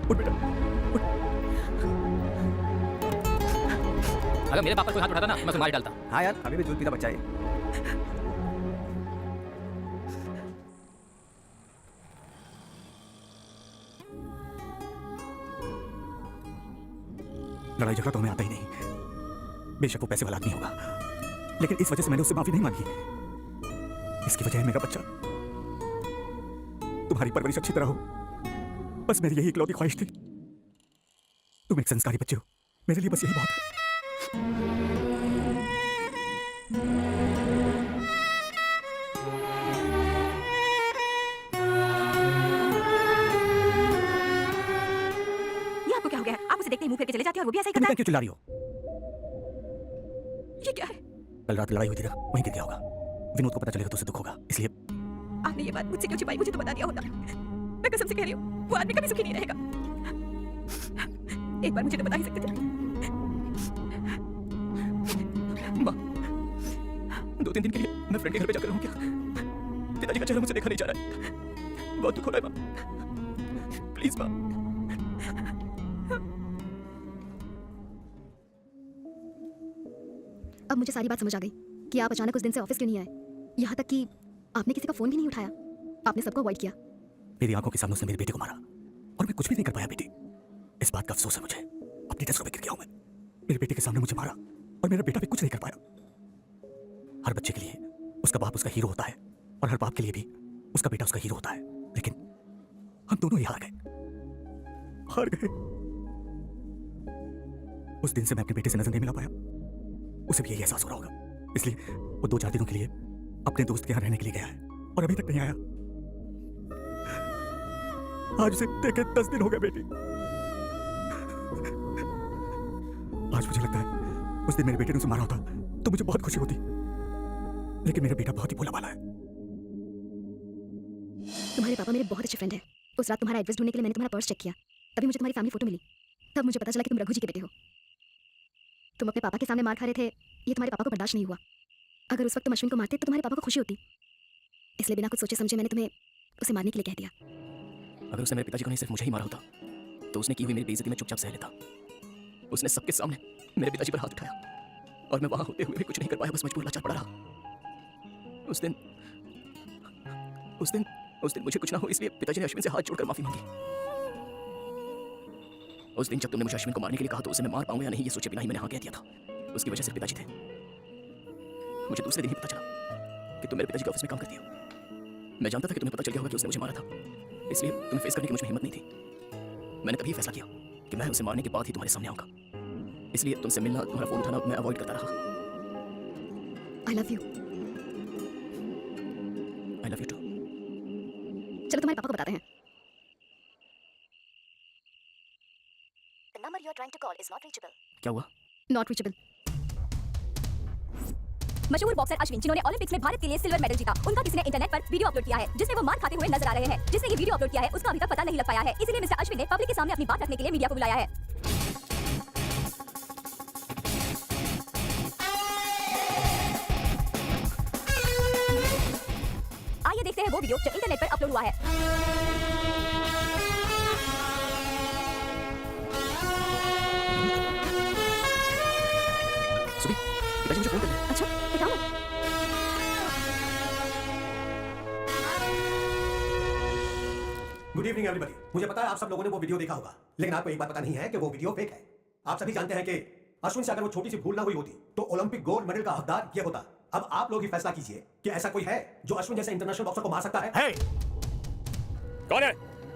उठ बेटा। अगर मेरे पापा कोई हाथ उठाता ना मैं उसे मार डालता। हाँ यार अभी भी दूध पीता बच्चा है। लड़ाई झगड़ा तो हमें आता ही नहीं। बेशक वो पैसे वाला आदमी होगा, लेकिन इस वजह से मैंने उससे माफी नहीं मांगी। इसकी वजह है मेरा बच्चा। तुम्हारी परवरिश अच्छी तरह हो, बस मेरी यही इकलौती ख्वाहिश थी। तुम एक संस्कारी बच्चे हो, मेरे लिए बस यही बहुत है। ये आपको क्या हो गया है? आप उसे देखते ही मुंह फेर के चले जाते हैं और वो भी ऐसा ही तुम करता क्यों चिल्ला रही हो? है। ये क्या है? कल रात लड़ाई हुई थी ना, वहीं गिर गया होगा। विनोद को पता चलेगा तो उसे दुख होगा, इसलिए आपने ये बात मुझसे क्यों छिपाई? मुझे तो बता दिया होता। मैं कसम से कह रही हूँ, वो आदमी कभी सुखी नहीं रहेगा। एक बार मुझे तो बता ही सकते थे। 2-3 दिन के लिए मैं फ्रेंड के घर पे जाकर रहूं क्या? पिताजी का चेहरा मुझे देखा नहीं जा रहा है। बहुत दुख हो रहा है माँ, प्लीज माँ। अब मुझे सारी बात समझ आ गई कि आप अचानक उस दिन से ऑफिस क्यों नहीं आए। यहाँ तक कि आपने किसी का फोन भी नहीं उठाया, आपने सबको अवॉइड किया। मेरी आंखों के सामने उसने मेरे बेटे को मारा और मैं कुछ भी नहीं कर पाया बेटी। इस बात का अफसोस है मुझे। अपनी नजरों में गिर गया हूं मैं। मेरे बेटे के सामने मुझे मारा और मेरा बेटा भी कुछ नहीं कर पाया। हर बच्चे के लिए उसका बाप उसका हीरो होता है और हर बाप के लिए भी उसका बेटा उसका हीरो होता है, लेकिन हम दोनों ही हार गए। उस दिन से मैं अपने बेटे से नजर नहीं मिला पाया। उसे भी यही एहसास हो रहा होगा, इसलिए वो 2-4 दिनों के लिए अपने दोस्त के यहाँ रहने के लिए गया है और अभी तक नहीं आया। आज उसे देखे 10 दिन हो गए बेटी। आज मुझे लगता है उस दिन मेरे बेटे ने उसे मारा होता तो मुझे बहुत खुशी होती, लेकिन मेरा बेटा बहुत ही भोला भाला है। तुम्हारे पापा मेरे बहुत अच्छे फ्रेंड हैं। उस रात तुम्हारा एड्रेस ढूंढने के लिए मैंने तुम्हारा पर्स चेक किया, तभी मुझे तुम्हारी फैमिली फोटो मिली। तब मुझे पता चला कि तुम रघु जी के बेटे हो। तुम अपने पापा के सामने मार खा रहे थे, ये तुम्हारे पापा को बर्दाश्त नहीं हुआ। अगर उस वक्त तुम अश्विन को मारते तो तुम्हारे पापा को खुशी होती, इसलिए बिना कुछ सोचे समझे मैंने तुम्हें उसे मारने के लिए कह दिया। अगर उसने मेरे पिताजी को नहीं सिर्फ मुझे ही मारा होता तो उसने की हुई मेरी बेइज्जती में चुपचाप सह लेता। उसने सबके सामने मेरे पिताजी पर हाथ उठाया और मैं वहां होते हुए भी कुछ नहीं कर पाया, बस मजबूर लाचार पड़ा रहा। उस दिन मुझे कुछ ना हो इसलिए पिताजी ने अश्विन से हाथ जोड़कर माफी मांगी। उस दिन जब तुमने मुझे अश्विन को मारने के लिए कहा तो उसे मैं मार पाऊंगा या नहीं ये सोचे बिना ही मैंने हाँ कह दिया था। उसकी वजह सिर्फ पिताजी थे। मुझे दूसरे दिन ही पता चला कि तुम मेरे पिताजी के ऑफिस में काम करती हो। मैं जानता था कि तुम्हें पता चल गया होगा कि उसने मुझे मारा था, इसलिए तुम्हें फेस करने की मुझे हिम्मत नहीं थी। मैंने तभी फैसला किया कि मैं उसे मारने के बाद ही तुम्हारे सामने आऊंगा, इसलिए तुमसे मिलना, तुम्हारा फोन उठाना मैं अवॉइड करता रहा। I love you. I love you too. चलो तुम्हारे पापा को बताते हैं। The number you are trying to call is not reachable. क्या हुआ? Not reachable. मशहूर बॉक्सर अश्विन जिन्होंने ओलंपिक्स में भारत के लिए सिल्वर मेडल जीता, उनका किसी ने इंटरनेट पर वीडियो अपलोड किया है जिसमें वो मार खाते हुए नजर आ रहे हैं। जिसने ये वीडियो अपलोड किया है उसका अभी तक पता नहीं लग पाया है, इसलिए मिस्टर अश्विन ने पब्लिक के सामने अपनी बात रखने के लिए मीडिया को बुलाया है। आइए देखते हैं वो वीडियो जो इंटरनेट पर अपलोड हुआ है। सुबह पिताजी मुझे फोन कर रहे हैं। अच्छा बताओ। Good evening everybody. मुझे पता है आप सब लोगों ने वो वीडियो देखा होगा, लेकिन आपको एक बात पता नहीं है कि वो वीडियो फेक है। आप सभी जानते हैं कि अश्विन से अगर वो छोटी सी भूल ना हुई होती तो ओलंपिक गोल्ड मेडल का हकदार ये होता। अब आप लोग ही फैसला कीजिए कि ऐसा कोई है जो अश्विन जैसे इंटरनेशनल बॉक्सर को मार सकता है। है? कौन है?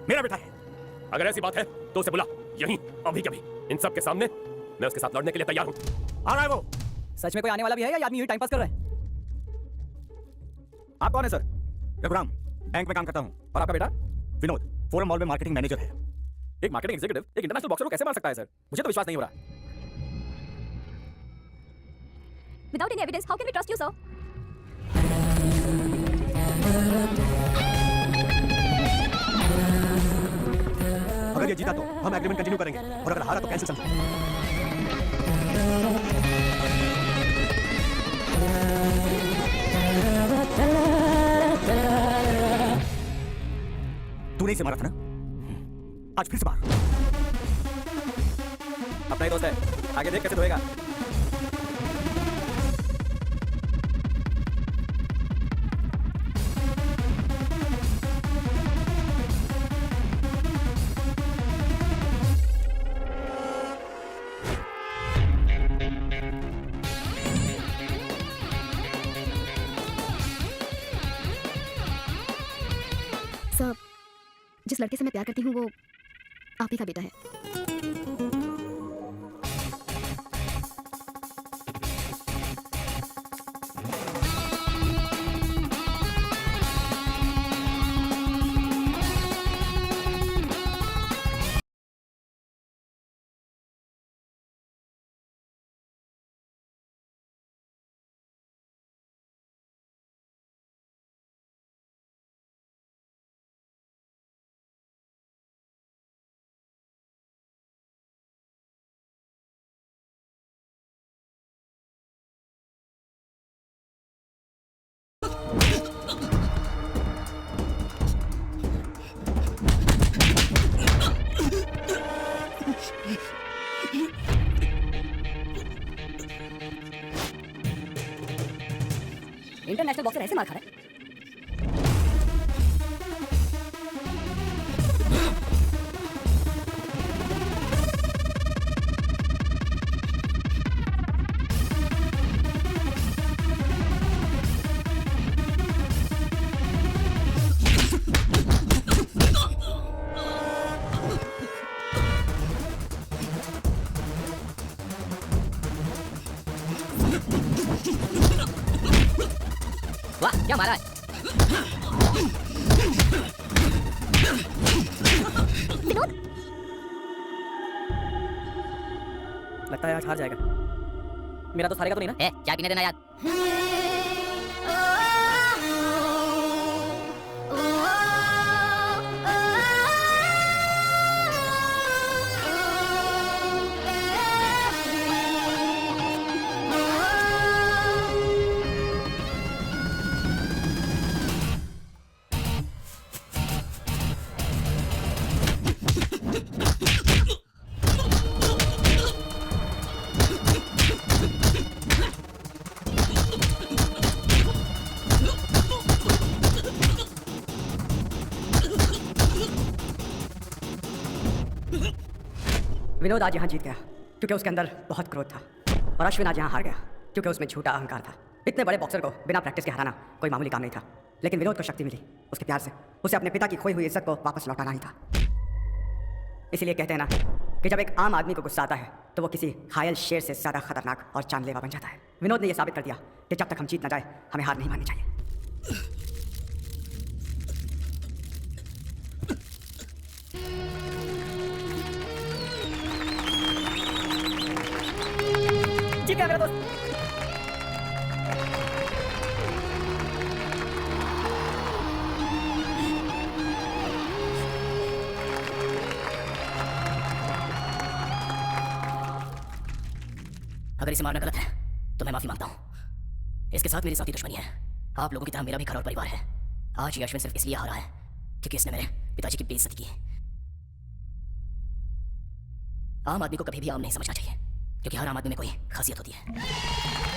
मेरा बेटा है। अगर ऐसी बात है तो उसे बुला, यहीं अभी कभी इन सब के सामने। मैं उसके साथ लड़ने के लिए तैयार हूं। आ रहा है वो। सच में कोई आने वाला भी है या आदमी यही टाइम पास कर रहा है? आप कौन है सर? रघुराम, बैंक में काम करता हूँ। और आपका बेटा? विनोद, फोरम मॉल में मार्केटिंग मैनेजर है। एक मार्केटिंग एग्जीक्यूटिव एक इंटरनेशनल बॉक्सर को कैसे मार सकता है सर? मुझे तो विश्वास नहीं हो रहा। Without any evidence, how can we trust you, sir? अगर ये जीता तो हम एग्रीमेंट कंटिन्यू करेंगे और अगर हारा तो कैंसिल समझेंगे। तूने इसे मारा था ना? आज फिर से मार। अपना ही दोस्त है, आगे देख कैसे धोएगा। सर, जिस लड़के से मैं प्यार करती हूँ वो आप ही का बेटा है। तो ऐसे मार खा रहा है। वाह क्या मारा है। विनोद लगता है आज हार जाएगा। मेरा तो हारेगा तो नहीं ना? चाय पीने देना यार। विनोद आज यहाँ जीत गया क्योंकि उसके अंदर बहुत क्रोध था, और अश्विन आज यहाँ हार गया क्योंकि उसमें झूठा अहंकार था। इतने बड़े बॉक्सर को बिना प्रैक्टिस के हराना कोई मामूली काम नहीं था, लेकिन विनोद को शक्ति मिली उसके प्यार से। उसे अपने पिता की खोई हुई इज्जत को वापस लौटाना ही था। इसीलिए कहते हैं ना कि जब एक आम आदमी को गुस्सा आता है तो वो किसी घायल शेर से ज्यादा खतरनाक और जानलेवा बन जाता है। विनोद ने यह साबित कर दिया कि जब तक हम जीत न जाए हमें हार नहीं माननी चाहिए। ठीक है मेरा दोस्त। अगर इसे मारना गलत है तो मैं माफी मांगता हूँ। इसके साथ मेरी साथी दुश्मनी है। आप लोगों की तरह मेरा भी घर और परिवार है। आज ये अश्विन सिर्फ इसलिए हारा है क्योंकि इसने मेरे पिताजी की बेइज्जती की। आम आदमी को कभी भी आम नहीं समझना चाहिए क्योंकि हर आम आदमी में कोई खासियत होती है।